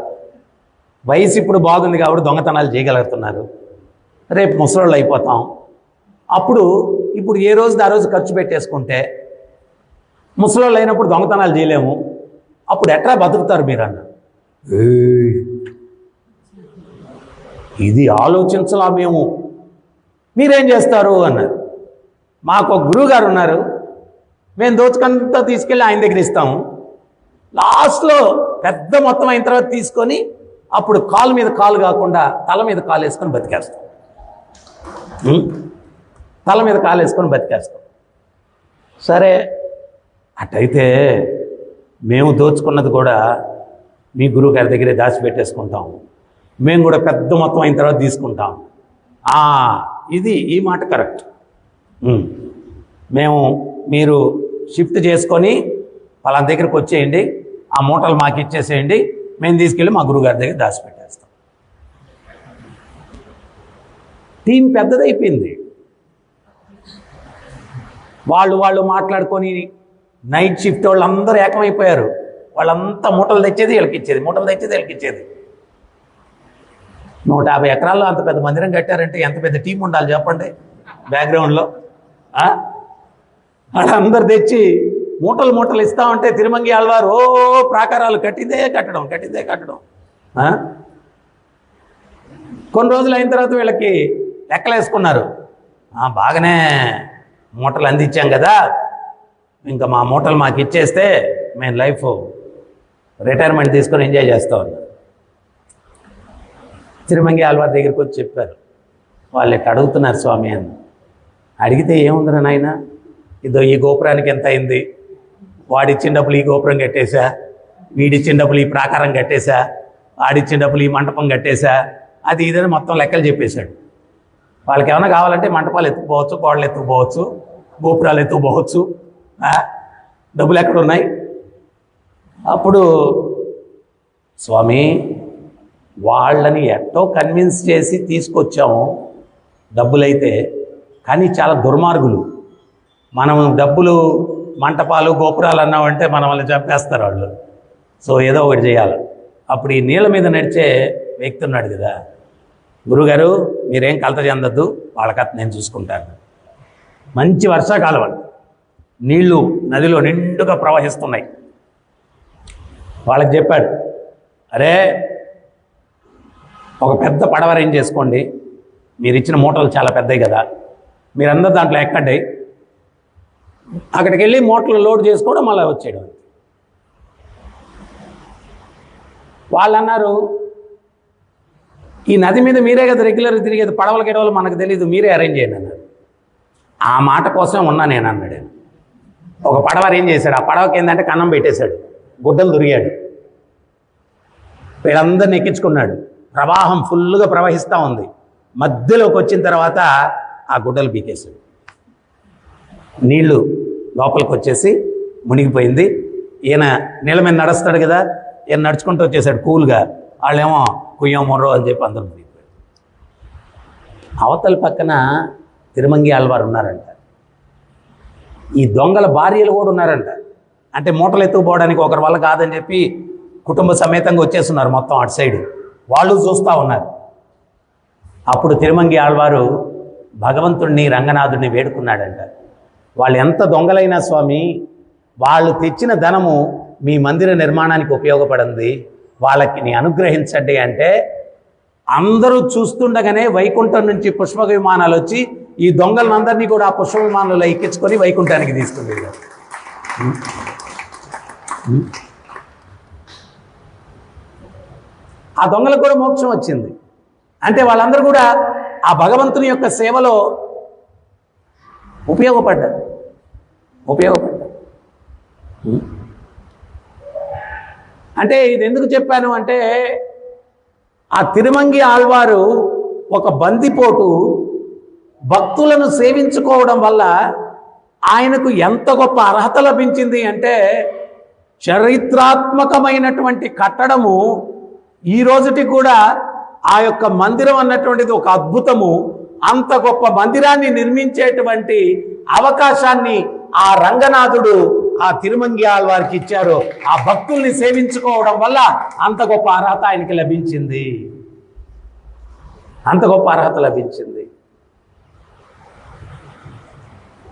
వయసు ఇప్పుడు బాగుంది కాబట్టి దొంగతనాలు చేయగలుగుతున్నారు, రేపు ముసలోళ్ళు అయిపోతాం, అప్పుడు ఇప్పుడు ఏ రోజుది ఆ రోజు ఖర్చు పెట్టేసుకుంటే ముసలోళ్ళు అయినప్పుడు దొంగతనాలు చేయలేము, అప్పుడు ఎట్లా బతుకుతారు మీరు అన్నారు. ఇది ఆలోచించలా మేము, మీరేం చేస్తారు అన్నారు. మాకు ఒక గురువు గారు ఉన్నారు, మేము దోచుకంతా తీసుకెళ్ళి ఆయన దగ్గర ఇస్తాము, లాస్ట్లో పెద్ద మొత్తం అయిన తర్వాత తీసుకొని అప్పుడు కాలు మీద కాలు కాకుండా తల మీద కాలు వేసుకొని బతికేస్తాం. తల మీద కాలు వేసుకొని బతికేస్తాం. సరే అటైతే మేము దోచుకున్నది కూడా మీ గురువు గారి దగ్గరే దాచిపెట్టేసుకుంటాం, మేము కూడా పెద్ద మొత్తం అయిన తర్వాత తీసుకుంటాం. ఇది ఈ మాట కరెక్ట్. మీరు షిఫ్ట్ చేసుకొని వాళ్ళ దగ్గరికి వచ్చేయండి, ఆ మూటలు మాకు ఇచ్చేసేయండి, మేము తీసుకెళ్ళి మా గురువుగారి దగ్గర దాచిపెట్టేస్తాం. టీం పెద్దదైపోయింది. వాళ్ళు మాట్లాడుకొని నైట్ షిఫ్ట్ వాళ్ళందరూ ఏకమైపోయారు. వాళ్ళంతా మూటలు తెచ్చేది వీళ్ళకి ఇచ్చేది, మూటలు తెచ్చేది వీళ్ళకి ఇచ్చేది. 150 ఎకరాల్లో అంత పెద్ద మందిరం కట్టారంటే ఎంత పెద్ద టీం ఉండాలి చెప్పండి. బ్యాక్గ్రౌండ్లో వాళ్ళందరూ తెచ్చి మూటలు ఇస్తామంటే తిరుమంగి ఆళ్వారు ప్రాకారాలు కట్టిందే కట్టడం. కొన్ని రోజులు అయిన తర్వాత వీళ్ళకి లెక్కలేసుకున్నారు, బాగానే మూటలు అందించాం కదా, ఇంకా మా మూటలు మాకు ఇచ్చేస్తే మేము లైఫ్ రిటైర్మెంట్ తీసుకొని ఎంజాయ్ చేస్తూ ఉన్నాం. తిరుమంగి ఆళ్వారి దగ్గరికి వచ్చి చెప్పారు. వాళ్ళు ఇట్లా అడుగుతున్నారు స్వామి అని. అడిగితే ఏముందిరా నాయన, ఇదో ఈ గోపురానికి ఎంత అయింది, వాడిచ్చిన డబ్బులు ఈ గోపురం కట్టేశా, వీడిచ్చిన డబ్బులు ఈ ప్రాకారం కట్టేశా, వాడిచ్చిన డబ్బులు ఈ మంటపం కట్టేశా, అది ఇదని మొత్తం లెక్కలు చెప్పేశాడు. వాళ్ళకి ఏమైనా కావాలంటే మంటపాలు ఎత్తుకుపోవచ్చు, గోడలు ఎత్తుకుపోవచ్చు, గోపురాలు ఎత్తుకుపోవచ్చు, డబ్బులు ఎక్కడున్నాయి. అప్పుడు స్వామి వాళ్ళని ఎట్టో కన్విన్స్ చేసి తీసుకొచ్చాము డబ్బులైతే, కానీ చాలా దుర్మార్గులు. మనం డబ్బులు మంటపాలు గోపురాలు అన్నామంటే మనం వాళ్ళని చంపేస్తారు వాళ్ళు. సో ఏదో ఒకటి చేయాలి. అప్పుడు ఈ నీళ్ళ మీద నడిచే వ్యక్తి ఉన్నాడు కదా, గురుగారు మీరేం కలత చెందద్దు, వాళ్ళ కథ నేను చూసుకుంటాను. మంచి వర్షాకాలం అండి, నీళ్లు నదిలో నిండుగా ప్రవహిస్తున్నాయి. వాళ్ళకి చెప్పాడు, అరే ఒక పెద్ద పడవ అరేంజ్ చేసుకోండి, మీరు ఇచ్చిన మూటలు చాలా పెద్దవి కదా, మీరందరూ దాంట్లో ఎక్కండి, అక్కడికి వెళ్ళి మూటలు లోడ్ చేసుకోవడం మళ్ళీ వచ్చేయడం. వాళ్ళు అన్నారు, ఈ నది మీద మీరే కదా రెగ్యులర్ తిరిగేది, పడవలు గిడవలు మనకు తెలీదు, మీరే అరేంజ్ చేయండి అన్నారు. ఆ మాట కోసం ఉన్నా నేను అన్నాడు. ఒక పడవ అరేంజ్ చేశాడు. ఆ పడవకి ఏంటంటే కన్నం పెట్టేశాడు, గుడ్డలు దొరికాడు, వీళ్ళందరిని ఎక్కించుకున్నాడు. ప్రవాహం ఫుల్గా ప్రవహిస్తూ ఉంది. మధ్యలోకి వచ్చిన తర్వాత ఆ గుడ్డలు పీకేశాడు. నీళ్లు లోపలికి వచ్చేసి మునిగిపోయింది. ఈయన నీళ్ళ మీద నడుస్తాడు కదా, ఈయన నడుచుకుంటూ వచ్చేసాడు కూల్గా. వాళ్ళేమో కుయ్యం మొర్రో అని చెప్పి అందరూ మునిగిపోయాడు. అవతల పక్కన తిరుమంగి ఆళ్వారు ఉన్నారంట. ఈ దొంగల భార్యలు కూడా ఉన్నారంట. అంటే మూటలు ఎత్తుకుపోవడానికి ఒకరి వల్ల కాదని చెప్పి కుటుంబ సమేతంగా వచ్చేస్తున్నారు మొత్తం అటు సైడు. వాళ్ళు చూస్తూ ఉన్నారు. అప్పుడు తిరుమంగి ఆళ్వారు భగవంతుడిని రంగనాథుడిని వేడుకున్నాడంట. వాళ్ళు ఎంత దొంగలైనా స్వామి, వాళ్ళు తెచ్చిన ధనము మీ మందిర నిర్మాణానికి ఉపయోగపడింది, వాళ్ళకి నీ అనుగ్రహించండి అంటే, అందరూ చూస్తుండగానే వైకుంఠం నుంచి పుష్పక విమానాలు వచ్చి ఈ దొంగలందరినీ కూడా ఆ పుష్ప విమానంలో ఎక్కించుకొని వైకుంఠానికి తీసుకుంది. ఆ దొంగలకు కూడా మోక్షం వచ్చింది. అంటే వాళ్ళందరూ కూడా ఆ భగవంతుని యొక్క సేవలో ఉపయోగపడ్డారు. అంటే ఇది ఎందుకు చెప్పాను అంటే, ఆ తిరుమంగి ఆళ్వారు ఒక బందిపోటు భక్తులను సేవించుకోవడం వల్ల ఆయనకు ఎంత గొప్ప అర్హత లభించింది అంటే, చరిత్రాత్మకమైనటువంటి కట్టడము ఈ రోజుటి కూడా ఆ యొక్క మందిరం అన్నటువంటిది ఒక అద్భుతము. అంత గొప్ప మందిరాన్ని నిర్మించేటువంటి అవకాశాన్ని ఆ రంగనాథుడు ఆ తిరుమంగి ఆళ్వారికి ఇచ్చారు. ఆ భక్తుల్ని సేవించుకోవడం వల్ల అంత గొప్ప అర్హత ఆయనకి లభించింది. అంత గొప్ప అర్హత లభించింది.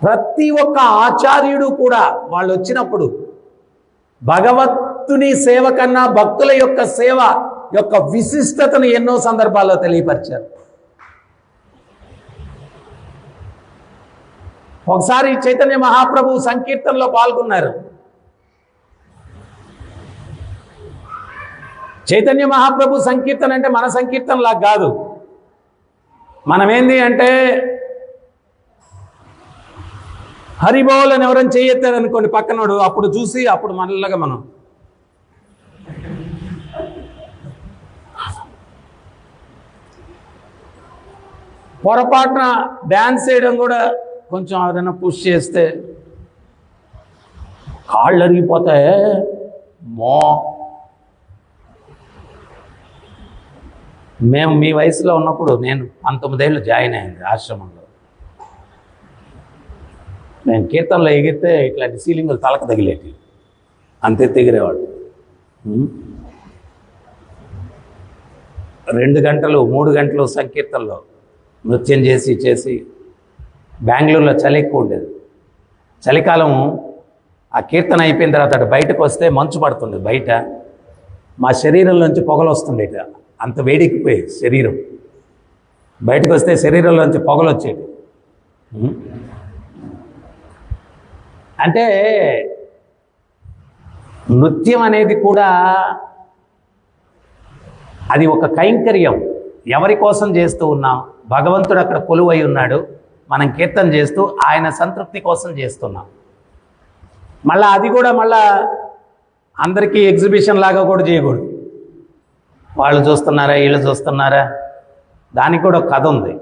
ప్రతి ఒక్క ఆచార్యుడు కూడా వాళ్ళు వచ్చినప్పుడు భగవంతుని సేవ కన్నా భక్తుల యొక్క సేవ యొక్క విశిష్టతను ఎన్నో సందర్భాల్లో తెలియపరిచారు. ఒకసారి చైతన్య మహాప్రభు సంకీర్తనలో పాల్గొన్నారు. చైతన్య మహాప్రభు సంకీర్తన అంటే మన సంకీర్తనలా కాదు. మనమేంది అంటే హరిబోల్ అని ఎవరైనా చేయెత్తారనుకోండి పక్కనోడు, అప్పుడు చూసి అప్పుడు మనలాగా మనం పొరపాటున డ్యాన్స్ చేయడం కూడా కొంచెం ఎవరైనా పుష్ చేస్తే కాళ్ళు అరిగిపోతాయే మో. మేము మీ వయసులో ఉన్నప్పుడు, నేను 19 ఏళ్ళు జాయిన్ అయింది ఆశ్రమంలో. నేను కీర్తనలో ఎగిరితే ఇట్లాంటి సీలింగులు తలకు తగిలేటి, అంతే తెగిరేవాడు. 2 గంటలు 3 గంటలు సంకీర్తనలో నృత్యం చేసి బెంగళూరులో చలి ఎక్కువ ఉండేది. చలికాలం ఆ కీర్తన అయిపోయిన తర్వాత అటు బయటకు వస్తే మంచు పడుతుంది. బయట మా శరీరంలోంచి పొగలు వస్తుండేట, అంత వేడెక్కిపోయేది శరీరం. బయటకు వస్తే శరీరంలోంచి పొగలు వచ్చేది. అంటే నృత్యం అనేది కూడా అది ఒక కైంకర్యం. ఎవరి కోసం చేస్తూ ఉన్నాం? భగవంతుడు అక్కడ కొలువై ఉన్నాడు, మనం కీర్తన చేస్తూ ఆయన సంతృప్తి కోసం చేస్తున్నాం. మళ్ళీ అది కూడా మళ్ళా అందరికీ ఎగ్జిబిషన్ లాగా కూడా చేయకూడదు. వాళ్ళు చూస్తున్నారా, వీళ్ళు చూస్తున్నారా, దానికి కూడా ఒక కథ ఉంది.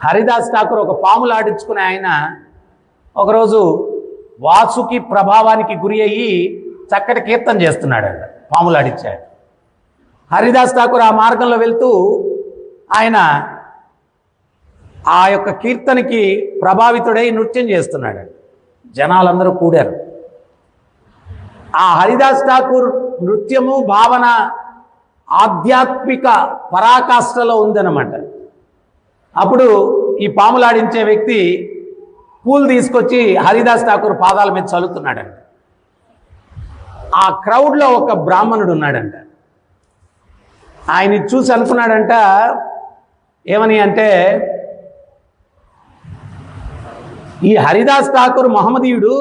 హరిదాస్ ఠాకూర్ ఒక పాములు ఆడించుకునే ఆయన ఒకరోజు వాసుకి ప్రభావానికి గురి అయ్యి చక్కటి కీర్తన చేస్తున్నాడు. పాములు ఆడించాడు. హరిదాస్ ఠాకూర్ ఆ మార్గంలో వెళ్తూ ఆయన ఆ యొక్క కీర్తనకి ప్రభావితుడై నృత్యం చేస్తున్నాడు. జనాలందరూ కూడారు. ఆ హరిదాస్ ఠాకూర్ నృత్యము భావన ఆధ్యాత్మిక పరాకాష్ఠలో ఉందన్నమాట. అప్పుడు ఈ పాములాడించే వ్యక్తి పూలు తీసుకొచ్చి హరిదాస్ ఠాకూర్ పాదాల మీద చల్లుతున్నాడంట. ఆ క్రౌడ్లో ఒక బ్రాహ్మణుడు ఉన్నాడంట. ఆయన్ని చూసి అనుకున్నాడంట, ఏమని అంటే, ఈ హరిదాస్ ఠాకూర్ మహమ్మదీయుడు,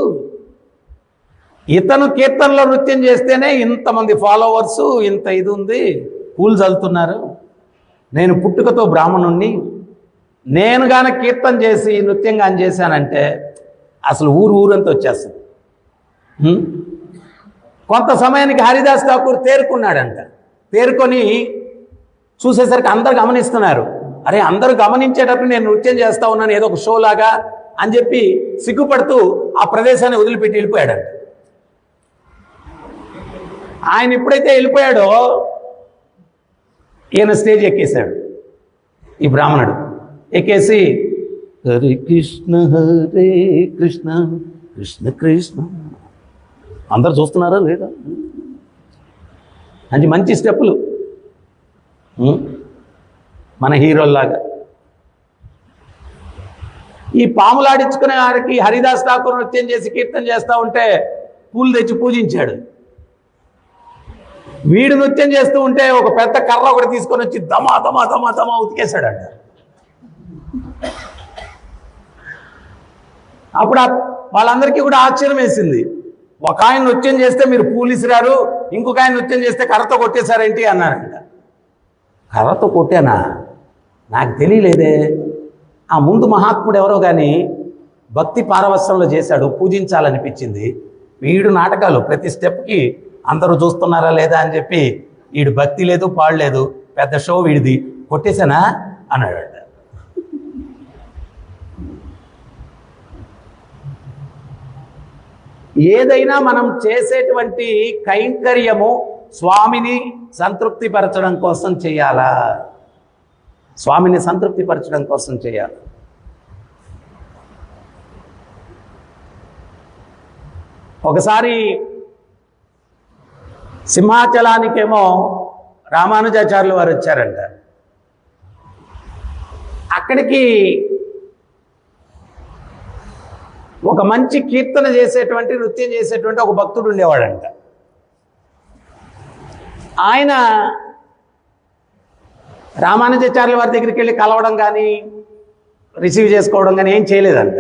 ఇతను కీర్తనలో నృత్యం చేస్తేనే ఇంతమంది ఫాలోవర్సు, ఇంత ఇది ఉంది, పూలు చల్లుతున్నారు. నేను పుట్టుకతో బ్రాహ్మణుణ్ణి, నేను గాన కీర్తన చేసి నృత్యం కానీ చేశానంటే అసలు ఊరంతా వచ్చేస్తుంది. కొంత సమయానికి హరిదాస్ ఠాకూర్ తేరుకున్నాడంట. తేరుకొని చూసేసరికి అందరు గమనిస్తున్నారు. అరే, అందరూ గమనించేటప్పుడు నేను నృత్యం చేస్తా ఉన్నాను, ఏదో ఒక షో లాగా అని చెప్పి సిగ్గుపడుతూ ఆ ప్రదేశాన్ని వదిలిపెట్టి వెళ్ళిపోయాడంట. ఆయన ఎప్పుడైతే వెళ్ళిపోయాడో ఈయన స్టేజ్ ఎక్కేశాడు. ఈ బ్రాహ్మణుడు ఎక్కేసి హరే కృష్ణ కృష్ణ కృష్ణ, అందరు చూస్తున్నారా లేదా, అది మంచి స్టెప్పులు మన హీరోల్లాగా. ఈ పాములాడించుకునే వారికి హరిదాస్ ఠాకూర్ నృత్యం చేసి కీర్తన చేస్తూ ఉంటే పూలు తెచ్చి పూజించాడు. వీడు నృత్యం చేస్తూ ఉంటే ఒక పెద్ద కర్ర ఒకటి తీసుకొని వచ్చి దమా దమా దమా దమా ఉతికేశాడంట. అప్పుడు వాళ్ళందరికీ కూడా ఆశ్చర్యం వేసింది. ఒక ఆయన నృత్యం చేస్తే మీరు పూలు ఇసిరారు, ఇంకొక ఆయన నృత్యం చేస్తే కర్రతో కొట్టేశారేంటి అన్నారంట. కర్రతో కొట్టానా? నాకు తెలియలేదే. ఆ ముందు మహాత్ముడు ఎవరో కానీ భక్తి పారవస్యంలో చేశాడు, పూజించాలనిపించింది. వీడు నాటకాలు ప్రతి స్టెప్కి అందరూ చూస్తున్నారా లేదా అని చెప్పి వీడు భక్తి లేదు పాడలేదు, పెద్ద షో వీడిది, కొట్టేశానా అన్నాడు. ఏదైనా మనం చేసేటువంటి కైంకర్యము స్వామిని సంతృప్తిపరచడం కోసం చేయాలా? స్వామిని సంతృప్తిపరచడం కోసం చేయాలి. ఒకసారి సింహాచలానికేమో రామానుజాచార్యులు వారు వచ్చారంట. అక్కడికి ఒక మంచి కీర్తన చేసేటువంటి, నృత్యం చేసేటువంటి ఒక భక్తుడు ఉండేవాడంట. ఆయన రామానుజాచార్యుల వారి దగ్గరికి వెళ్ళి కలవడం కానీ రిసీవ్ చేసుకోవడం కానీ ఏం చేయలేదంట.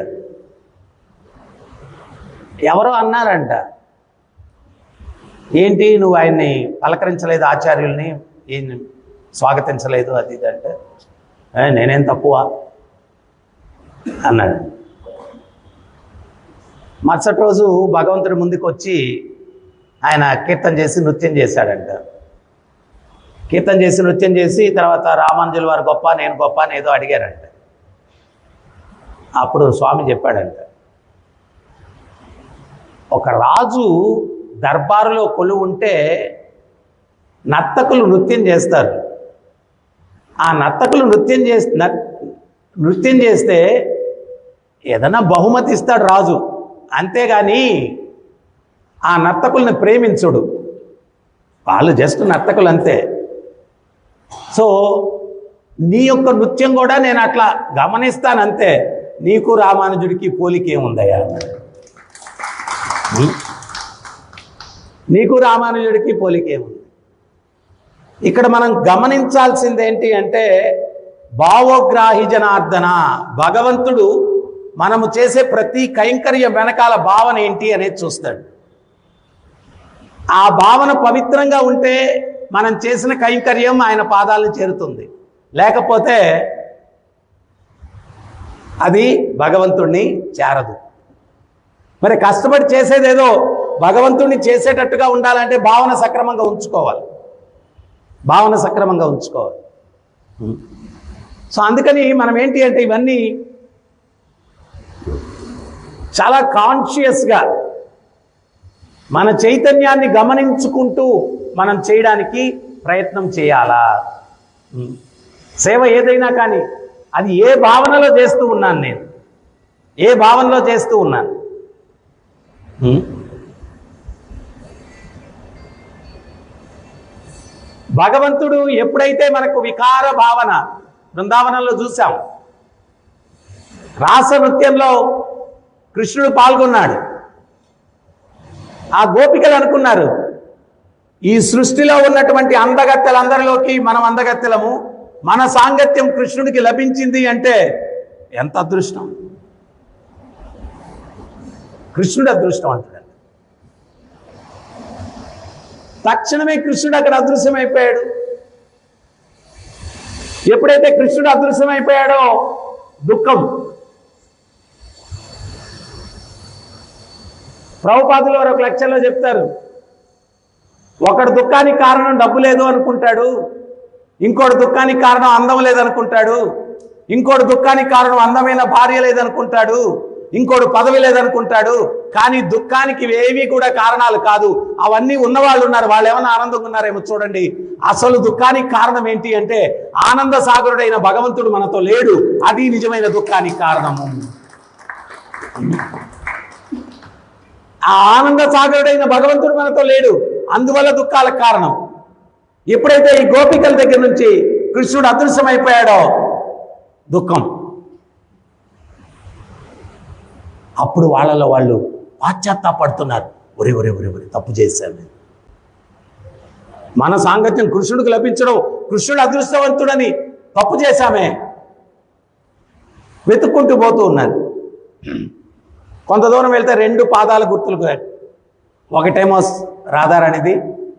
ఎవరో అన్నారంట, ఏంటి నువ్వు ఆయన్ని పలకరించలేదు, ఆచార్యుల్ని ఏం స్వాగతించలేదు, అది ఇది అంటే, నేనేం తక్కువ అన్నాడు. మరుసటి రోజు భగవంతుడి ముందుకు వచ్చి ఆయన కీర్తన చేసి నృత్యం చేశాడంట. కీర్తన చేసి నృత్యం చేసి తర్వాత రామానుజుల వారు గొప్ప, నేను గొప్ప అని ఏదో అడిగారంట. అప్పుడు స్వామి చెప్పాడంట, ఒక రాజు దర్బారులో కొలువు ఉంటే నర్తకులు నృత్యం చేస్తారు. ఆ నర్తకులు నృత్యం చేస్తే ఏదైనా బహుమతి ఇస్తాడు రాజు, అంతేగాని ఆ నర్తకుల్ని ప్రేమించుడు. వాళ్ళు జస్ట్ నర్తకులు అంతే. సో నీ యొక్క నృత్యం కూడా నేను అట్లా గమనిస్తానంతే, నీకు రామానుజుడికి పోలికేముందయ్యా? నీకు రామానుజుడికి పోలికేముంది? ఇక్కడ మనం గమనించాల్సింది ఏంటి అంటే, భావోగ్రాహి జనార్దన, భగవంతుడు మనము చేసే ప్రతి కైంకర్యం వెనకాల భావన ఏంటి అనేది చూస్తాడు. ఆ భావన పవిత్రంగా ఉంటే మనం చేసిన కైంకర్యం ఆయన పాదాలను చేరుతుంది, లేకపోతే అది భగవంతుణ్ణి చేరదు. మరి కష్టపడి చేసేదేదో భగవంతుణ్ణి చేసేటట్టుగా ఉండాలంటే భావన సక్రమంగా ఉంచుకోవాలి. సో అందుకని మనం ఏంటి అంటే, ఇవన్నీ చాలా కాన్షియస్గా మన చైతన్యాన్ని గమనించుకుంటూ మనం చేయడానికి ప్రయత్నం చేయాలా. సేవ ఏదైనా కానీ అది ఏ భావనలో చేస్తూ ఉన్నాను, నేను ఏ భావనలో చేస్తూ ఉన్నాను. భగవంతుడు ఎప్పుడైతే మనకు వికార భావన, బృందావనంలో చూసాం, రాస నృత్యంలో కృష్ణుడు పాల్గొన్నాడు. ఆ గోపికలు అనుకున్నారు, ఈ సృష్టిలో ఉన్నటువంటి అందగత్తెలందరిలోకి మనం అందగత్తెలము, మన సాంగత్యం కృష్ణుడికి లభించింది అంటే ఎంత అదృష్టం! కృష్ణుడు అదృష్టవంతుడు. తక్షణమే కృష్ణుడు అక్కడ అదృశ్యమైపోయాడు. ఎప్పుడైతే కృష్ణుడు అదృశ్యమైపోయాడో దుఃఖం. ప్రభుపాదులు వారు ఒక లెక్చర్లో చెప్తారు, ఒకడు దుఃఖానికి కారణం డబ్బు లేదు అనుకుంటాడు, ఇంకోటి దుఃఖానికి కారణం అందం లేదనుకుంటాడు, ఇంకోటి దుఃఖానికి కారణం అందమైన భార్య లేదనుకుంటాడు, ఇంకోటి పదవి లేదనుకుంటాడు. కానీ దుఃఖానికి ఏవి కూడా కారణాలు కాదు, అవన్నీ ఉన్నవాళ్ళు ఉన్నారు. వాళ్ళు ఏమన్నా ఆనందంగా ఉన్నారేమో చూడండి. అసలు దుఃఖానికి కారణం ఏంటి అంటే, ఆనంద సాగరుడైన భగవంతుడు మనతో లేడు, అది నిజమైన దుఃఖానికి కారణము. ఆ ఆనంద సాగరుడైన భగవంతుడు మనతో లేడు, అందువల్ల దుఃఖాలకు కారణం. ఎప్పుడైతే ఈ గోపికల దగ్గర నుంచి కృష్ణుడు అదృశ్యమైపోయాడో దుఃఖం. అప్పుడు వాళ్ళలో వాళ్ళు పాశ్చాత్తాపడుతున్నారు, ఒరే ఒరే ఒరే ఒరే తప్పు చేశాను, మన సాంగత్యం కృష్ణుడికి లభించడం, కృష్ణుడు అదృష్టవంతుడని తప్పు చేశామే, వెతుక్కుంటూ పోతూ ఉన్నారు. కొంత దూరం వెళ్తే రెండు పాదాల గుర్తులు, ఒకటేమో రాధారాణిది,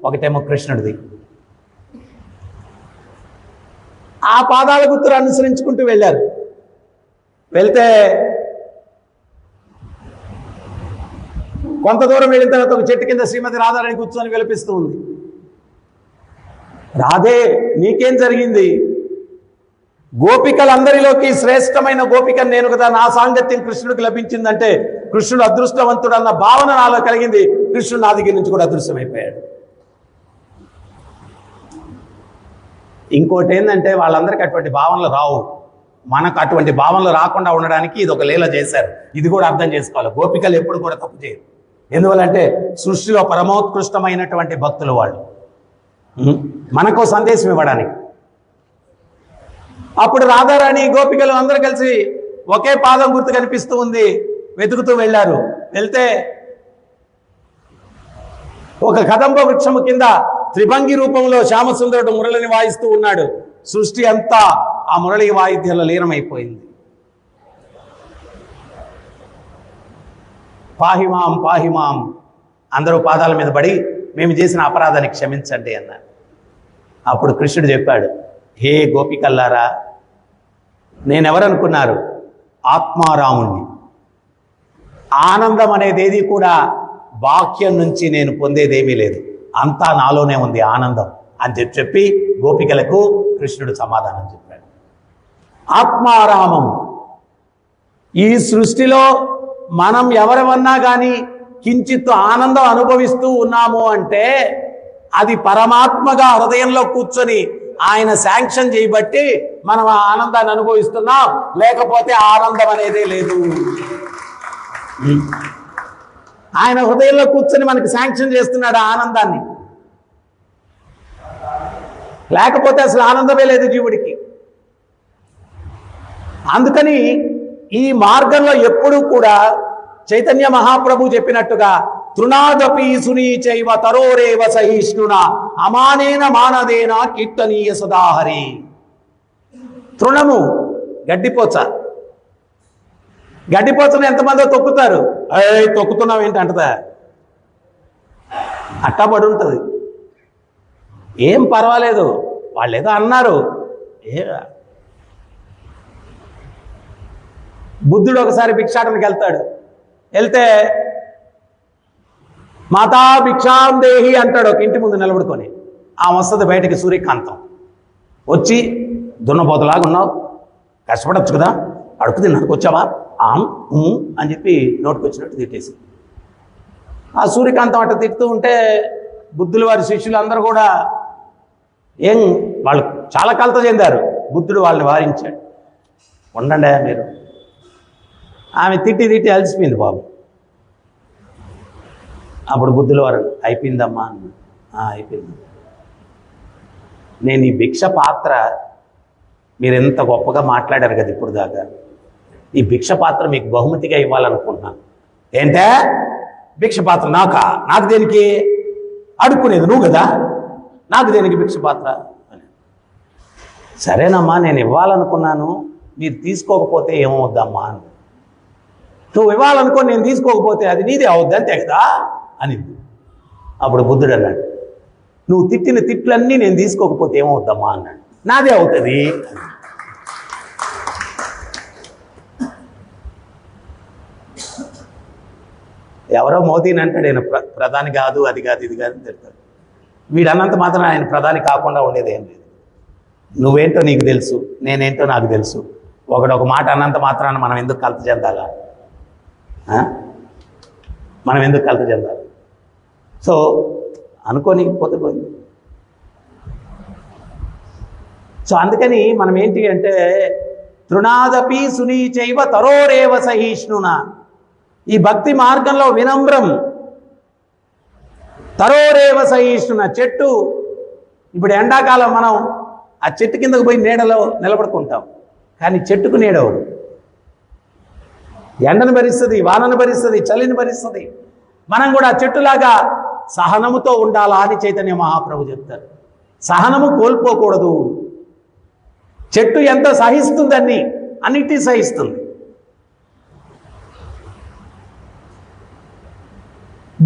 ఒకటేమో కృష్ణుడిది. ఆ పాదాల గుర్తులు అనుసరించుకుంటూ వెళ్ళారు. వెళ్తే కొంత దూరం వెళ్ళిన తర్వాత ఒక చెట్టు కింద శ్రీమతి రాధారాణి కూర్చొని విలపిస్తూ ఉంది. రాధే, నీకేం జరిగింది? గోపికలందరిలోకి శ్రేష్టమైన గోపిక నేను కదా, నా సాంగత్యం కృష్ణుడికి లభించిందంటే కృష్ణుడు అదృష్టవంతుడు అన్న భావన నాలో కలిగింది. కృష్ణుడు నా దగ్గర నుంచి కూడా అదృశ్యమైపోయాడు. ఇంకోటి ఏంటంటే వాళ్ళందరికీ అటువంటి భావనలు రావు. మనకు అటువంటి భావనలు రాకుండా ఉండడానికి ఇది ఒక లీల చేశారు. ఇది కూడా అర్థం చేసుకోవాలి. గోపికలు ఎప్పుడు కూడా తప్పు చేయరు. ఎందువల్లంటే సృష్టిలో పరమోత్కృష్టమైనటువంటి భక్తులు వాళ్ళు. మనకు సందేశం ఇవ్వడానికి. అప్పుడు రాధారాణి గోపికలు అందరూ కలిసి ఒకే పాదం గుర్తు కనిపిస్తూ ఉంది, వెతుకుతూ వెళ్ళారు. వెళ్తే ఒక కదంబ వృక్షము కింద త్రిభంగి రూపంలో శ్యామసుందరుడు మురళిని వాయిస్తూ ఉన్నాడు. సృష్టి అంతా ఆ మురళి వాయిద్యంలో లీనమైపోయింది. పాహిమాం పాహిమాం, అందరూ పాదాల మీద పడి మేము చేసిన అపరాధాన్ని క్షమించండి అన్నారు. అప్పుడు కృష్ణుడు చెప్పాడు, హే గోపికల్లారా, నేనెవరనుకున్నారు? ఆత్మారాముణ్ణి. ఆనందం అనేది కూడా బాహ్యం నుంచి నేను పొందేదేమీ లేదు, అంతా నాలోనే ఉంది ఆనందం అని చెప్పి గోపికలకు కృష్ణుడు సమాధానం చెప్పాడు. ఆత్మారామం. ఈ సృష్టిలో మనం ఎవరెవన్నా కానీ కించిత్ ఆనందం అనుభవిస్తూ ఉన్నాము అంటే అది పరమాత్మగా హృదయంలో కూర్చొని ఆయన శాంక్షన్ చేయబట్టి మనం ఆ ఆనందాన్ని అనుభవిస్తున్నాం. లేకపోతే ఆనందం అనేదే లేదు. ఆయన హృదయంలో కూర్చొని మనకి శాంక్షన్ చేస్తున్నాడు ఆ ఆనందాన్ని. లేకపోతే అసలు ఆనందమే లేదు జీవుడికి. అందుకని ఈ మార్గంలో ఎప్పుడూ కూడా చైతన్య మహాప్రభు చెప్పినట్టుగా తృణాదపి సునీచైవ తరోరేవ సహిష్ణున అమానేన మానదేన కీర్తనీయ సదాహరి. తృణము గడ్డిపోచ. గడ్డిపోచను ఎంతమందో తొక్కుతారు. తొక్కుతున్నావు ఏంటి అంటదా? అట్టా పడి ఉంటుంది. ఏం పర్వాలేదు, వాళ్ళు ఏదో అన్నారు. బుద్ధుడు ఒకసారి భిక్షాటనకి వెళ్తాడు. వెళ్తే మాతా భిక్షాం దేహి అంటాడు ఒక ఇంటి ముందు నిలబడుకొని. ఆ వస్తుంది బయటకి సూర్యకాంతం. వచ్చి దున్నపోతలాగా ఉన్నావు, కష్టపడచ్చు కదా, అడుగు తిన్నానికి వచ్చావా అని చెప్పి నోటికి వచ్చినట్టు తిట్టేసి ఆ సూర్యకాంతం అట్ట తిడుతూ ఉంటే బుద్ధుల వారి శిష్యులు అందరూ కూడా వాళ్ళు చాలా కలత చెందారు. బుద్ధుడు వాళ్ళని వారించాడు. ఉండండి మీరు. ఆమె తిట్టి తిట్టి అలసిపోయింది బాబు. అప్పుడు బుద్ధుల వారు అయిపోయిందమ్మా అన్న. అయిపోయింది. నేను ఈ భిక్ష పాత్ర మీరు ఎంత గొప్పగా మాట్లాడారు కదా ఇప్పుడు దాకా, ఈ భిక్ష పాత్ర మీకు బహుమతిగా ఇవ్వాలనుకుంటున్నాను. ఏంటే భిక్ష పాత్ర నాకా? నాకు దేనికి? అడుక్కునేది నువ్వు కదా, నాకు దేనికి భిక్ష పాత్ర అని. సరేనమ్మా, నేను ఇవ్వాలనుకున్నాను, మీరు తీసుకోకపోతే ఏమవుద్దమ్మా అని. నువ్వు ఇవ్వాలనుకో, నేను తీసుకోకపోతే అది నీదే అవుద్ది అంతే కదా అని. అప్పుడు బుద్ధుడు అన్నాడు, నువ్వు తిట్టిన తిట్లన్నీ నేను తీసుకోకపోతే ఏమవుద్దమ్మా అన్నాడు. నాదే అవుతుంది. ఎవరో మోదీని అంటాడు, ఆయన ప్రధాని కాదు, అది కాదు, ఇది కాదు అని తిడతాడు. వీడు అన్నంత మాత్రం ఆయన ప్రధాని కాకుండా ఉండేది ఏం లేదు. నువ్వేంటో నీకు తెలుసు, నేనేంటో నాకు తెలుసు. ఒకడొక మాట అన్నంత మాత్రాన మనం ఎందుకు కలత చెందాలా? మనం ఎందుకు కలత చెందాలి? సో అనుకోని పోతే పోయింది. సో అందుకని మనం ఏంటి అంటే తృణాదపి సునీచైవ తరోరేవ సహిష్ణున. ఈ భక్తి మార్గంలో వినమ్రం. తరోరేవ సహిష్ణున. చెట్టు ఇప్పుడు ఎండాకాలం మనం ఆ చెట్టు కిందకు పోయి నీడలో నిలబడుకుంటాం, కానీ చెట్టుకు నీడవరు. ఎండను భరిస్తుంది, వానను భరిస్తుంది, చలిని భరిస్తుంది. మనం కూడా చెట్టులాగా సహనముతో ఉండాలా అని చైతన్య మహాప్రభు చెప్తారు. సహనము కోల్పోకూడదు. చెట్టు ఎంత సహిస్తుందని అన్నిటి సహిస్తుంది.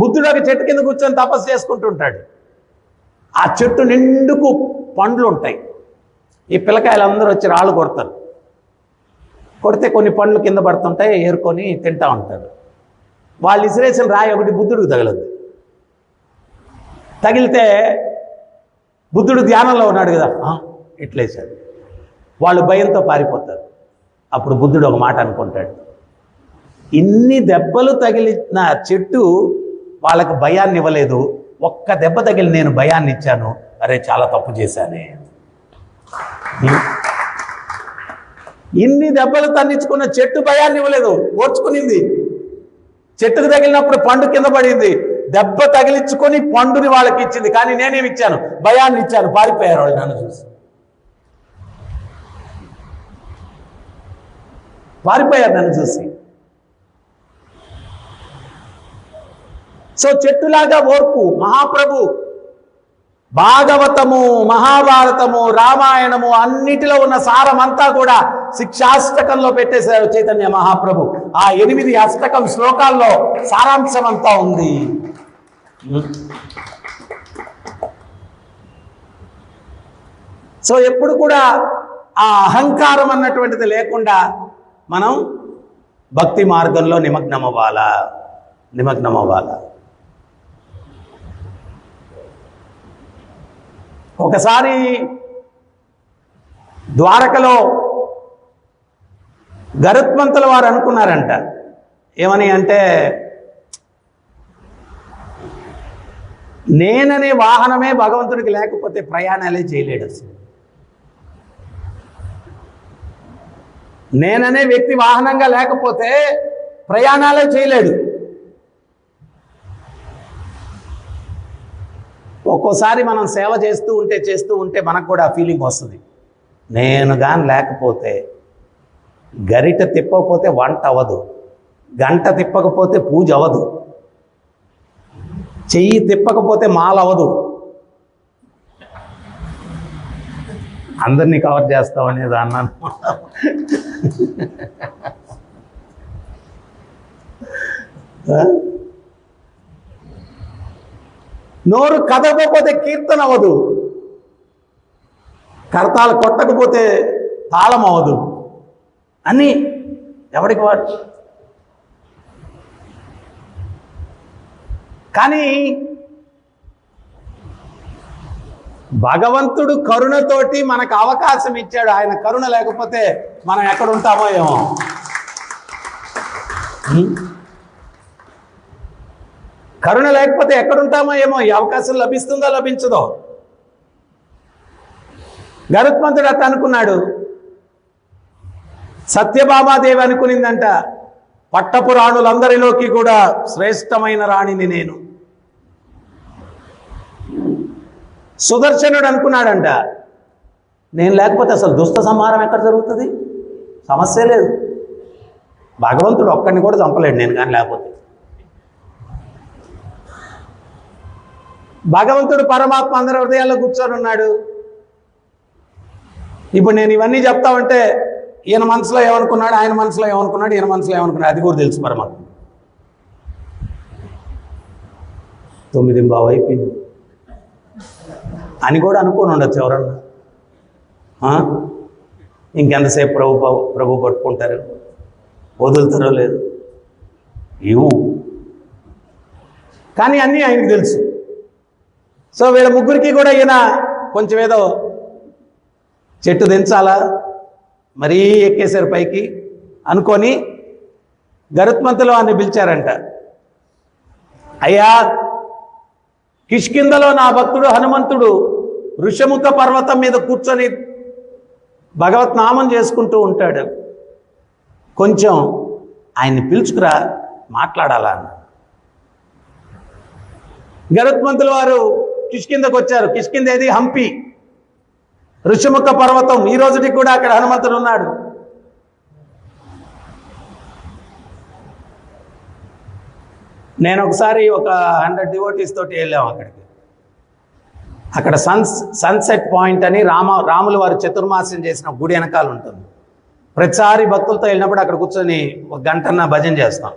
బుద్ధుడు ఒక చెట్టు కింద కూర్చొని తపస్సు చేసుకుంటుంటాడు. ఆ చెట్టు నిండుకు పండ్లు ఉంటాయి. ఈ పిల్లకాయలు అందరూ వచ్చి రాళ్ళు కొడతారు. కొడితే కొన్ని పండ్లు కింద పడుతుంటాయి, ఏరుకొని తింటా ఉంటారు. వాళ్ళు ఇసిరేసిన రాయి ఒకటి బుద్ధుడికి తగలదు. తగిలితే బుద్ధుడు ధ్యానంలో ఉన్నాడు కదా, ఇట్లేసాడు. వాళ్ళు భయంతో పారిపోతారు. అప్పుడు బుద్ధుడు ఒక మాట అనుకుంటాడు, ఇన్ని దెబ్బలు తగిలిన చెట్టు వాళ్ళకి భయాన్ని ఇవ్వలేదు. ఒక్క దెబ్బ తగిలి నేను భయాన్ని ఇచ్చాను. అరే చాలా తప్పు చేశానే. ఇన్ని దెబ్బలు తన్నించుకున్న చెట్టు భయాన్ని ఇవ్వలేదు, ఓర్చుకునింది. చెట్టుకు తగిలినప్పుడు పండు కింద పడింది, దెబ్బ తగిలించుకొని పండుని వాళ్ళకి ఇచ్చింది. కానీ నేనేమి ఇచ్చాను? భయాన్ని ఇచ్చాను. పారిపోయారు వాళ్ళు నన్ను చూసి, పారిపోయారు నన్ను చూసి. సో చెట్టులాగా ఓర్పు మహాప్రభు భాగవతము, మహాభారతము, రామాయణము అన్నిటిలో ఉన్న సారమంతా కూడా శిక్షాష్టకంలో పెట్టేశారు చైతన్య మహాప్రభు. ఆ 8 అష్టకం శ్లోకాల్లో సారాంశం అంతా ఉంది. సో ఎప్పుడు కూడా ఆ అహంకారం అన్నటువంటిది లేకుండా మనం భక్తి మార్గంలో నిమగ్నం అవ్వాలా. ఒకసారి ద్వారకలో గరుత్మంతుల వారు అనుకున్నారంట. ఏమని అంటే, నేననే వాహనమే భగవంతుడికి లేకపోతే ప్రయాణాలే చేయలేడు. అసలు నేననే వ్యక్తి వాహనంగా లేకపోతే ప్రయాణాలే చేయలేడు. ఒక్కోసారి మనం సేవ చేస్తూ ఉంటే మనకు కూడా ఫీలింగ్ వస్తుంది. నేను కానీ లేకపోతే, గరిట తిప్పకపోతే వంట అవ్వదు, గంట తిప్పకపోతే పూజ అవ్వదు, చెయ్యి తిప్పకపోతే మాల అవ్వదు. అందరినీ కవర్ చేస్తామనేది అన్నాను. నోరు కదపకపోతే కీర్తన అవ్వదు, కర్తాలు కొట్టకపోతే తాళం అవ్వదు అని ఎవడికి వాడు. కానీ భగవంతుడు కరుణతోటి మనకు అవకాశం ఇచ్చాడు. ఆయన కరుణ లేకపోతే మనం ఎక్కడ ఉంటామో ఏమో. కరుణ లేకపోతే ఎక్కడుంటామో ఏమో. ఈ అవకాశం లభిస్తుందో లభించదో. గరుత్మంతుడు అట్లా అనుకున్నాడు. సత్యభామాదేవి అనుకునిందంట, పట్టపు రాణులందరిలోకి కూడా శ్రేష్టమైన రాణిని నేను. సుదర్శనుడు అనుకున్నాడంట, నేను లేకపోతే అసలు దుష్ట సంహారం ఎక్కడ జరుగుతుంది, సమస్య లేదు. భగవంతుడు ఒక్కడిని కూడా చంపలేడు నేను కానీ లేకపోతే. భగవంతుడు పరమాత్మ అందరి హృదయాల్లో కూర్చొని ఉన్నాడు. ఇప్పుడు నేను ఇవన్నీ చెప్తా ఉంటే ఈయన మనసులో ఏమనుకున్నాడు, ఆయన మనసులో ఏమనుకున్నాడు, ఈయన మనసులో ఏమనుకున్నాడు అది కూడా తెలుసు పరమాత్మ. 9:15 అయిపోయింది అని కూడా అనుకోని ఉండొచ్చు ఎవరన్నా. ఇంకెంతసేపు ప్రభు పట్టుకుంటారు, వదులుతారో లేదు ఇవు. కానీ అన్నీ ఆయనకు తెలుసు. సో వీళ్ళ ముగ్గురికి కూడా ఈయన కొంచెం ఏదో చెట్టు దించాలా, మరీ ఎక్కేసారు పైకి అనుకొని గరుత్మంతులు అని పిలిచారంట. అయ్యా, కిష్కిందలో నా భక్తుడు హనుమంతుడు ఋషముఖ పర్వతం మీద కూర్చొని భగవత్ నామం చేసుకుంటూ ఉంటాడు, కొంచెం ఆయన్ని పిలుచుకురా మాట్లాడాలా అన్న. గరుత్మంతుల వారు కిష్కిందకు వచ్చారు. కిష్కింద ఏది? హంపి, ఋషముఖ పర్వతం. ఈ రోజుకి కూడా అక్కడ హనుమంతుడు ఉన్నాడు. నేను ఒకసారి ఒక 100 డివోటీస్ తోటి వెళ్ళాము అక్కడికి. అక్కడ సన్సెట్ పాయింట్ అని రాముల వారు చతుర్మాసం చేసిన గుడి వెనకాల ఉంటుంది. ప్రతిసారి భక్తులతో వెళ్ళినప్పుడు అక్కడ కూర్చొని 1 గంటన్న భజన చేస్తాం.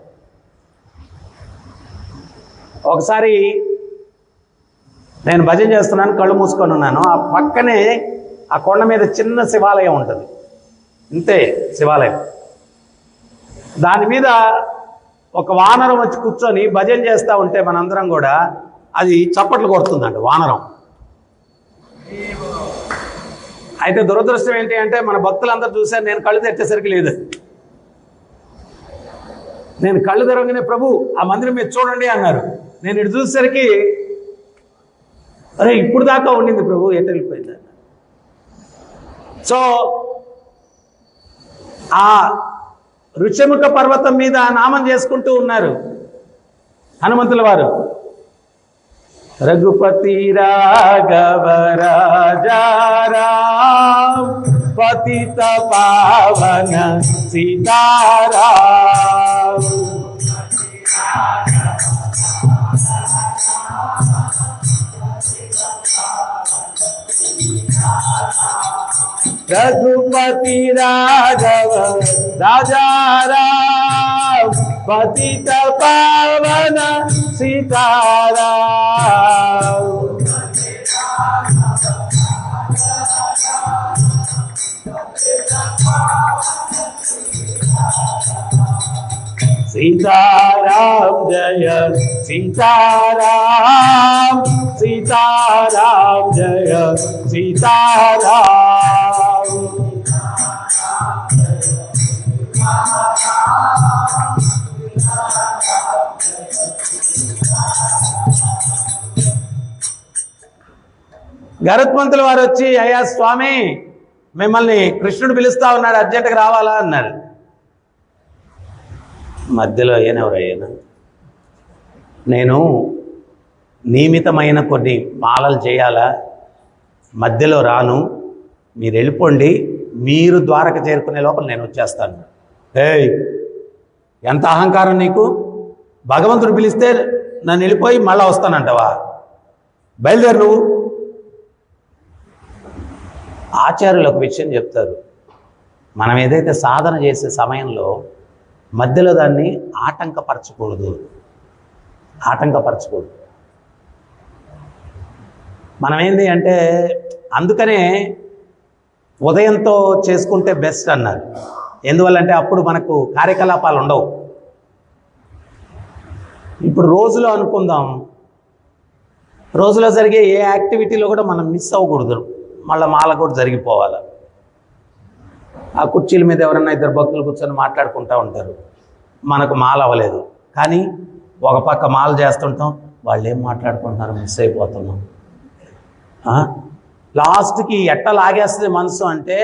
ఒకసారి నేను భజన చేస్తున్నాను, కళ్ళు మూసుకొని ఉన్నాను. ఆ పక్కనే ఆ కొండ మీద చిన్న శివాలయం ఉంటుంది, ఇంతే శివాలయం. దాని మీద ఒక వానరం వచ్చి కూర్చొని భజన చేస్తూ ఉంటే మనందరం కూడా అది చప్పట్లు కొడుతుందండి వానరం. అయితే దురదృష్టం ఏంటి అంటే మన భక్తులందరూ చూశారు, నేను కళ్ళు తెచ్చేసరికి లేదు. నేను కళ్ళు తెరవగానే ప్రభు ఆ మందిరం మీద చూడండి అన్నారు. నేను ఇటు చూసేసరికి అరే ఇప్పుడు దాకా ఉండింది ప్రభు, ఎటు వెళ్ళిపోయింది. సో ఆ ఋష్యముఖ పర్వతం మీద నామం చేసుకుంటూ ఉన్నారు హనుమంతుల వారు. రఘుపతి రాఘవ రాజారాం పతిత పావన సీతారాం. రఘుపతి రాఘవ రాజారాం పతిత పావన సీతారాం. సీతారాం జయ సీతారాం సీతారాం జయ సీతారాం. గరుత్మంతుల వారు వచ్చి అయ్యా స్వామి మిమ్మల్ని కృష్ణుడు పిలుస్తా ఉన్నాడు, అర్జెంటుగా రావాలా అన్నారు. మధ్యలో అయ్యాను నేను నియమితమైన కొన్ని మాలలు చేయాలా, మధ్యలో రాను, మీరు వెళ్ళిపోండి, మీరు ద్వారక చేరుకునే లోపల నేను వచ్చేస్తాను. ఏయ్ ఎంత అహంకారం నీకు, భగవంతుడు పిలిస్తే నన్ను వెళ్ళిపోయి మళ్ళీ వస్తానంటావా, బయలుదేరు నువ్వు. ఆచార్యులు ఒక విషయం చెప్తారు, మనం ఏదైతే సాధన చేసే సమయంలో మధ్యలో దాన్ని ఆటంకపరచకూడదు. మనం ఏంది అంటే అందుకనే ఉదయంతో చేసుకుంటే బెస్ట్ అన్నారు. ఎందువల్లంటే అప్పుడు మనకు కార్యకలాపాలు ఉండవు. ఇప్పుడు రోజులో అనుకుందాం, రోజులో జరిగే ఏ యాక్టివిటీలో కూడా మనం మిస్ అవ్వకూడదు, మళ్ళీ మాల కూడా జరిగిపోవాలి. ఆ కుర్చీల మీద ఎవరన్నా ఇద్దరు భక్తులు కూర్చొని మాట్లాడుకుంటూ ఉంటారు, మనకు మాల అవ్వలేదు, కానీ ఒక పక్క మాల చేస్తుంటాం, వాళ్ళు ఏం మాట్లాడుకుంటున్నారు మిస్ అయిపోతున్నాం. లాస్ట్కి ఎట్ట లాగేస్తుంది మనసు అంటే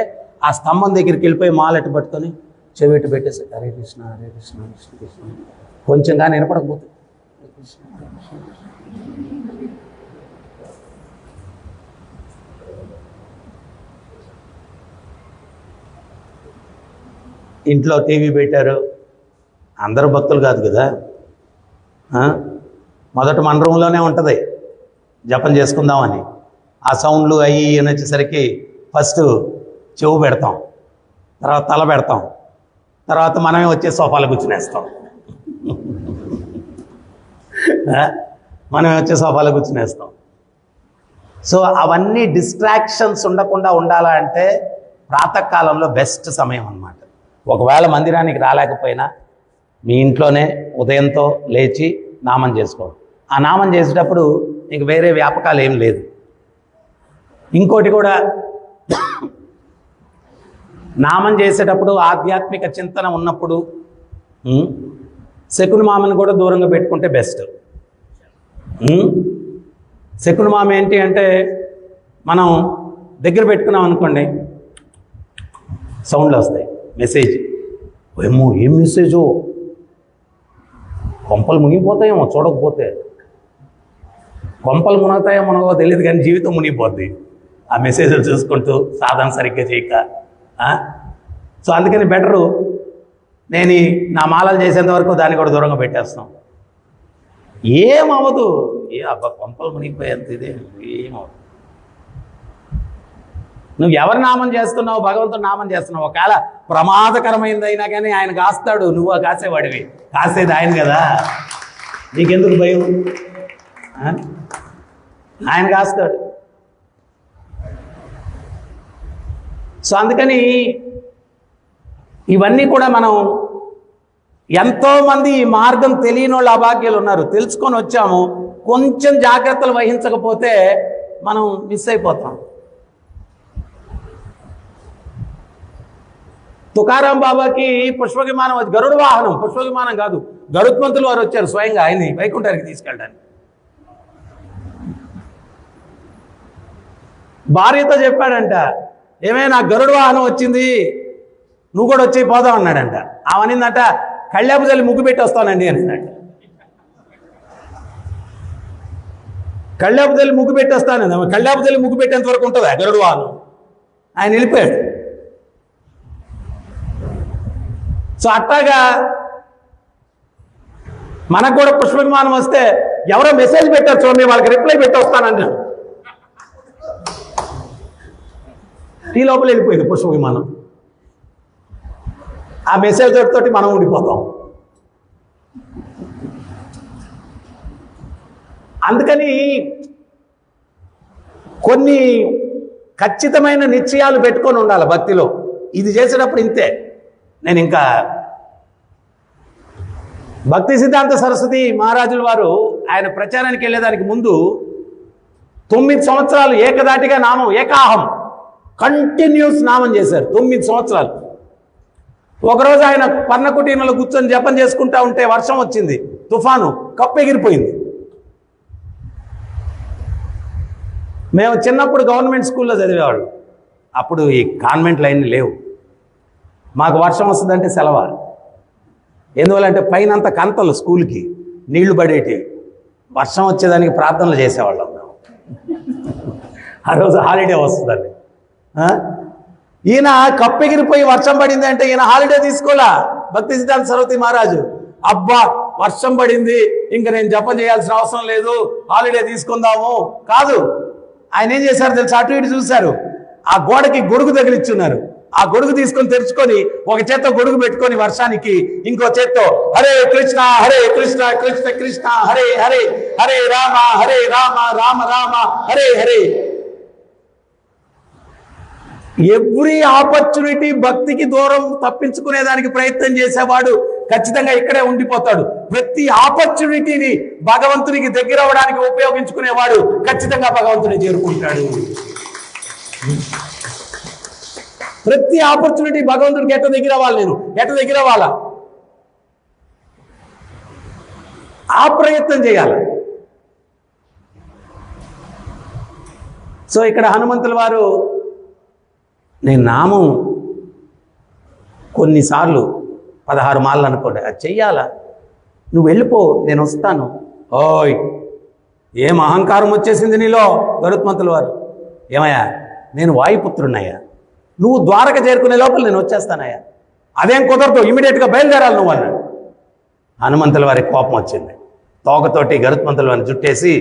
ఆ స్తంభం దగ్గరికి వెళ్ళిపోయి మాల ఎట్టు పట్టుకొని చెవిటి పెట్టేసి హరే కృష్ణ హరే కృష్ణ కృష్ణ కృష్ణ కొంచెం కానీ వినపడకపోతే ఇంట్లో టీవీ పెట్టారు, అందరూ భక్తులు కాదు కదా, మొదట మన రూమ్లోనే ఉంటుంది జపం చేసుకుందామని. ఆ సౌండ్లు అయ్యి అని వచ్చేసరికి ఫస్ట్ చెవు పెడతాం, తర్వాత తల పెడతాం, తర్వాత మనమే వచ్చే సోఫాలో కూర్చునేస్తాం. మనమే వచ్చే సోఫాలో కూర్చునేస్తాం. సో అవన్నీ డిస్ట్రాక్షన్స్ ఉండకుండా ఉండాలా అంటే ప్రాతకాలంలో బెస్ట్ సమయం అన్నమాట. ఒకవేళ మందిరానికి రాలేకపోయినా మీ ఇంట్లోనే ఉదయంతో లేచి నామం చేసుకోవడం. ఆ నామం చేసేటప్పుడు ఇంక వేరే వ్యాపకాలు ఏం లేదు. ఇంకోటి కూడా, నామం చేసేటప్పుడు ఆధ్యాత్మిక చింతన ఉన్నప్పుడు శకుని మామని కూడా దూరంగా పెట్టుకుంటే బెస్ట్. శకుని మామ ఏంటి అంటే మనం దగ్గర పెట్టుకున్నాం అనుకోండి, సౌండ్లు వస్తాయి, మెసేజ్, ఏమో ఏం మెసేజో, కొంపలు మునిగిపోతాయేమో చూడకపోతే, కొంపలు మునగుతాయో మునగో తెలియదు కానీ జీవితం మునిగిపోద్ది ఆ మెసేజ్లు చూసుకుంటూ సాధన సరిగ్గా చేయక. సో అందుకని బెటరు నేను నా మాలలు చేసేంత వరకు దాన్ని కూడా దూరంగా పెట్టేస్తాం. ఏమవ్వదు, అబ్బా కొంపలు మునిగిపోయేంత ఇదే ఏమవుదు. నువ్వు ఎవరి నామం చేస్తున్నావు, భగవంతుడు నామం చేస్తున్నావు. ఒకవేళ ప్రమాదకరమైనది అయినా కానీ ఆయన కాస్తాడు, నువ్వు కాసేవాడివి, కాసేది ఆయన కదా, నీకెందుకు భయం, ఆయన కాస్తాడు. సో అందుకని ఇవన్నీ కూడా మనం, ఎంతోమంది ఈ మార్గం తెలియని వాళ్ళు అభాగ్యులు ఉన్నారు, తెలుసుకొని వచ్చాము, కొంచెం జాగ్రత్తలు వహించకపోతే మనం మిస్ అయిపోతాం. తుకారాం బాబాకి పుష్ప విమానం, గరుడ వాహనం, పుష్ప విమానం కాదు, గరుత్మంతులు వారు వచ్చారు స్వయంగా ఆయన్ని వైకుంఠానికి తీసుకెళ్ళడానికి. భార్యతో చెప్పాడంట, ఏమైనా గరుడ వాహనం వచ్చింది, నువ్వు కూడా వచ్చి పోదాం అన్నాడంట. ఆమెనిందంట, కళ్యాపు తల్లి ముగ్గు పెట్టి వస్తానండి అనిందంట. కళ్యాపు తల్లి ముగ్గు పెట్టి వస్తానండి. కళ్యాపు తల్లి ముగ్గు పెట్టేంత వరకు ఉంటుందా గరుడ వాహనం? ఆయన వెళ్ళిపోయాడు. సో అట్టాగా మనకు కూడా పుష్ప విమానం వస్తే ఎవరో మెసేజ్ పెట్టారు చూడండి, వాళ్ళకి రిప్లై పెట్టి వస్తానన్నాడు. ఈ లోపల వెళ్ళిపోయింది పుష్ప విమానం. ఆ మెసేజ్ తోటి మనం ఉండిపోతాం. అందుకని కొన్ని ఖచ్చితమైన నిశ్చయాలు పెట్టుకొని ఉండాలి భక్తిలో. ఇది చేసేటప్పుడు ఇంతే. నేను ఇంకా భక్తి సిద్ధాంత సరస్వతి మహారాజుల వారు ఆయన ప్రచారానికి వెళ్ళేదానికి ముందు 9 సంవత్సరాలు ఏకదాటిగా నామం, ఏకాహం కంటిన్యూస్ నామం చేశారు 9 సంవత్సరాలు. ఒకరోజు ఆయన పర్ణకుటీరంలో కూర్చొని జపం చేసుకుంటా ఉంటే వర్షం వచ్చింది, తుఫాను, కప్పు ఎగిరిపోయింది. మేము చిన్నప్పుడు గవర్నమెంట్ స్కూల్లో చదివేవాళ్ళు. అప్పుడు ఈ కాన్వెంట్ లైన్లు లేవు. మాకు వర్షం వస్తుందంటే సెలవు. ఎందువల్లంటే పైన అంత కంతలు, స్కూల్కి నీళ్లు పడేటి, వర్షం వచ్చేదానికి ప్రార్థనలు చేసేవాళ్ళం మేము. ఆ రోజు హాలిడే వస్తుందండి. ఈయన కప్పెగిరిపోయి వర్షం పడింది అంటే ఈయన హాలిడే తీసుకోలే. భక్తి సిద్ధాంత సరస్వతి మహారాజు, అబ్బా వర్షం పడింది, ఇంకా నేను జపం చేయాల్సిన అవసరం లేదు, హాలిడే తీసుకుందాము కాదు. ఆయన ఏం చేశారు తెలుసు? అటు ఇటు చూశారు, ఆ గోడకి గొడుగు తగిలిచ్చున్నారు. ఆ గొడుగు తీసుకొని తెరుచుకొని ఒక చేత్తో గొడుగు పెట్టుకొని వర్షానికి, ఇంకో చేత్తో హరే కృష్ణ కృష్ణ కృష్ణ హరే హరే, హరే రామ రామ రామ హరే హరే. ఎవ్రీ ఆపర్చునిటీ భక్తికి దూరం తప్పించుకునేదానికి ప్రయత్నం చేసేవాడు ఖచ్చితంగా ఇక్కడే ఉండిపోతాడు. ప్రతి ఆపర్చునిటీని భగవంతునికి దగ్గర అవ్వడానికి ఉపయోగించుకునేవాడు ఖచ్చితంగా భగవంతుని చేరుకుంటాడు. ప్రతి ఆపర్చునిటీ భగవంతుడికి ఎట్ట దగ్గర అవ్వాలి, నేను ఎట్ట దగ్గర అవ్వాలా, ఆ ప్రయత్నం చేయాలి. సో ఇక్కడ హనుమంతుల వారు, నేను నామం కొన్నిసార్లు 16 మార్లు అనుకోండి, అది చెయ్యాలా, నువ్వు వెళ్ళిపో, నేను వస్తాను. ఓయ్ ఏం అహంకారం వచ్చేసింది నీలో గరుత్మంతుల వారు. ఏమయ్యా, నేను వాయుపుత్రున్నయ్యా, నువ్వు ద్వారక చేరుకునే లోపల నేను వచ్చేస్తానయ్యా, అదేం కుదరదు, ఇమీడియట్గా బయలుదేరాలి నువ్వు అన్నాడు. హనుమంతుల వారికి కోపం వచ్చింది. తోకతోటి గరుత్మంతుల వారిని జుట్టేసి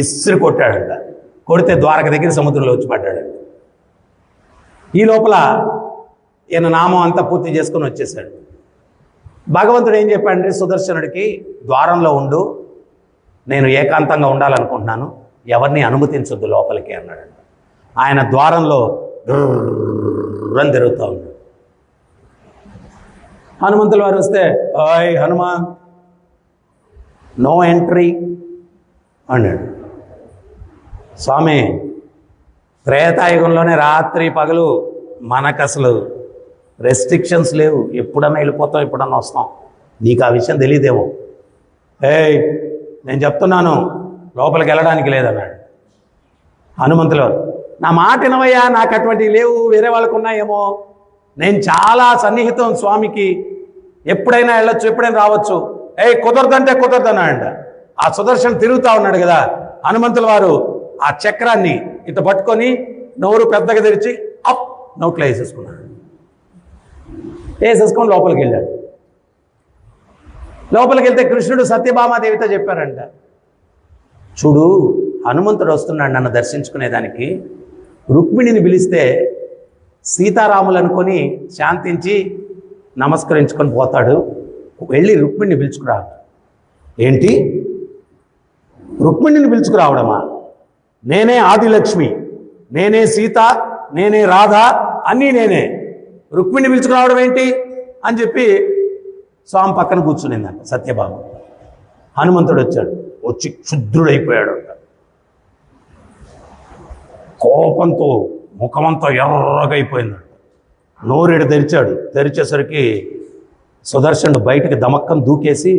ఇస్సురు కొట్టాడంట. కొడితే ద్వారక దగ్గర సముద్రంలో వచ్చి పడ్డాడు. ఈ లోపల ఈయన నామం అంతా పూర్తి చేసుకుని వచ్చేసాడు. భగవంతుడు ఏం చెప్పాడంటే సుదర్శనుడికి, ద్వారంలో ఉండు, నేను ఏకాంతంగా ఉండాలనుకుంటున్నాను, ఎవరిని అనుమతించొద్దు లోపలికి అన్నాడంట. ఆయన ద్వారంలో రన్ తిరుగుతూ ఉన్నాడు. హనుమంతుల వారు వస్తే, ఓయ్ హనుమాన్, నో ఎంట్రీ అన్నాడు. స్వామి, త్రేతాయుగంలోనే రాత్రి పగలు మనకు అసలు రెస్ట్రిక్షన్స్ లేవు, ఎప్పుడన్నా వెళ్ళిపోతాం, ఎప్పుడన్నా వస్తాం, నీకు ఆ విషయం తెలియదేమో. ఏయ్ నేను చెప్తున్నాను, లోపలికి వెళ్ళడానికి లేదన్నాడు. హనుమంతుల వారు, నా మాట వినవయ్యా, నాకు అటువంటివి లేవు, వేరే వాళ్ళకు ఉన్నాయేమో, నేను చాలా సన్నిహితం స్వామికి, ఎప్పుడైనా వెళ్ళొచ్చు, ఎప్పుడైనా రావచ్చు. కుదరదంటే కుదరదన్నాడంట. ఆ సుదర్శన్ తిరుగుతూ ఉన్నాడు కదా, హనుమంతుల వారు ఆ చక్రాన్ని ఇటు పట్టుకొని నోరు పెద్దగా తెరిచి అప్ నోట్లో వేసేసుకున్నాడు. వేసేసుకొని లోపలికి వెళ్ళాడు. లోపలికి వెళ్తే కృష్ణుడు సత్యభామాదేవితో చెప్పారంట, చూడు హనుమంతుడు వస్తున్నాడు నన్ను దర్శించుకునేదానికి, రుక్మిణిని పిలిస్తే సీతారాములు అనుకొని శాంతించి నమస్కరించుకొని పోతాడు, వెళ్ళి రుక్మిణిని పిలుచుకురా. ఏంటి, రుక్మిణిని పిలుచుకురావడమా? నేనే ఆదిలక్ష్మి, నేనే సీత, నేనే రాధ, అన్నీ నేనే, రుక్మిణిని పిలుచుకురావడం ఏంటి అని చెప్పి స్వామి పక్కన కూర్చునిందంట సత్యభామ. హనుమంతుడు వచ్చాడు, వచ్చి క్షుద్రుడైపోయాడు. కోపంతో ముఖమంతా ఎర్రగైపోయిందంట. నోరెడు తెరిచాడు. తెరిచేసరికి సుదర్శనుడు బయటికి దమక్కం దూకేసి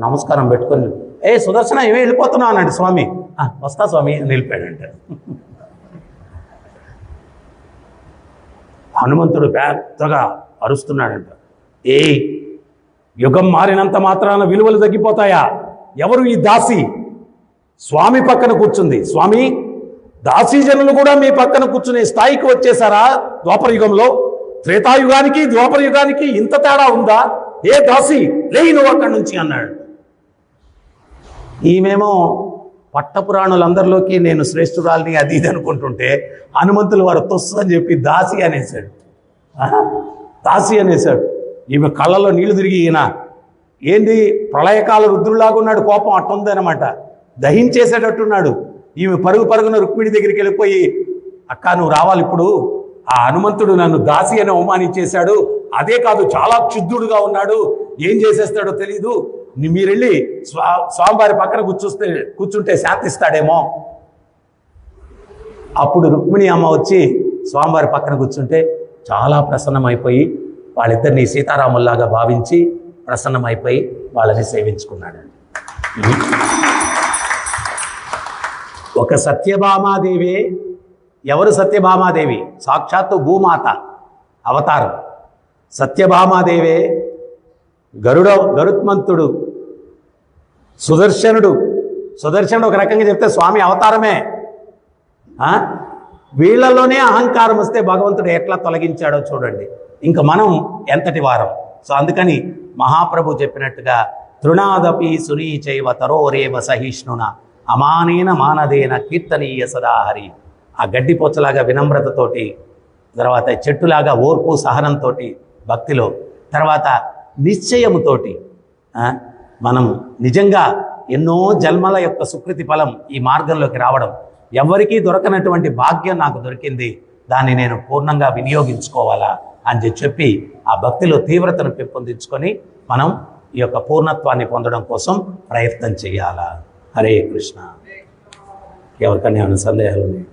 నమస్కారం పెట్టుకొని, ఏ సుదర్శన ఏమీ వెళ్ళిపోతున్నావు అన్నాడు. స్వామి వస్తా స్వామి అని వెళ్ళిపోయాడంట. హనుమంతుడు పెద్దగా అరుస్తున్నాడంట, ఏ యుగం మారినంత మాత్రాన విలువలు తగ్గిపోతాయా? ఎవరు ఈ దాసి? స్వామి పక్కన కూర్చుంది. స్వామి, దాసీజనులు కూడా మీ పక్కన కూర్చునే స్థాయికి వచ్చేసారా? ద్వాపర యుగంలో త్రేతాయుగానికి ద్వాపర యుగానికి ఇంత తేడా ఉందా? ఏ దాసి, లేయి నువ్వు అక్కడి నుంచి అన్నాడు. ఈమెమో పట్టపురాణులందరిలోకి నేను శ్రేష్ఠురాలిని అది ఇది అనుకుంటుంటే హనుమంతులు వారు తొస్సు అని చెప్పి దాసి అనేసాడు. దాసి అనేసాడు. ఈమె కళ్ళలో నీళ్లు తిరిగి, ఈయన ఏంది ప్రళయకాల రుద్రులాగా ఉన్నాడు, కోపం అట్టుందనమాట, దహించేసేటట్టున్నాడు. ఈమె పరుగు పరుగున రుక్మిణి దగ్గరికి వెళ్ళిపోయి, అక్క నువ్వు రావాలి ఇప్పుడు, ఆ హనుమంతుడు నన్ను దాసి అని అవమానించేశాడు, అదే కాదు చాలా క్షుద్ధుడుగా ఉన్నాడు, ఏం చేసేస్తాడో తెలీదు, మీరెళ్ళి స్వామివారి పక్కన కూర్చుంటే శాంతిస్తాడేమో. అప్పుడు రుక్మిణి అమ్మ వచ్చి స్వామివారి పక్కన కూర్చుంటే చాలా ప్రసన్నమైపోయి వాళ్ళిద్దరిని సీతారాముల్లాగా భావించి ప్రసన్నమైపోయి వాళ్ళని సేవించుకున్నాడు. ఒక సత్యభామాదేవి. ఎవరు సత్యభామాదేవి? సాక్షాత్తు భూమాత అవతారం. సత్యభామాదేవే, గరుత్మంతుడు, సుదర్శనుడు ఒక రకంగా చెప్తే స్వామి అవతారమే. వీళ్ళలోనే అహంకారం వస్తే భగవంతుడు ఎట్లా తొలగించాడో చూడండి. ఇంకా మనం ఎంతటి వారం. సో అందుకని మహాప్రభు చెప్పినట్టుగా తృణాదపి సునీచైవ తరోరేవ సహిష్ణున అమానేన మానదేన కీర్తనీయ సదాహరి. ఆ గడ్డిపోచలాగా వినమ్రతతోటి, తర్వాత చెట్టులాగా ఓర్పు సహనంతో భక్తిలో, తర్వాత నిశ్చయముతోటి మనం నిజంగా ఎన్నో జన్మల యొక్క సుకృతి ఫలం ఈ మార్గంలోకి రావడం. ఎవరికీ దొరకనటువంటి భాగ్యం నాకు దొరికింది, దాన్ని నేను పూర్ణంగా వినియోగించుకోవాలా అని చెప్పి ఆ భక్తిలో తీవ్రతను పెంపొందించుకొని మనం ఈ యొక్క పూర్ణత్వాన్ని పొందడం కోసం ప్రయత్నం చేయాలా. హరే కృష్ణ. ఎవరికైనా ఏమైనా సందేహాలు ఉన్నాయి?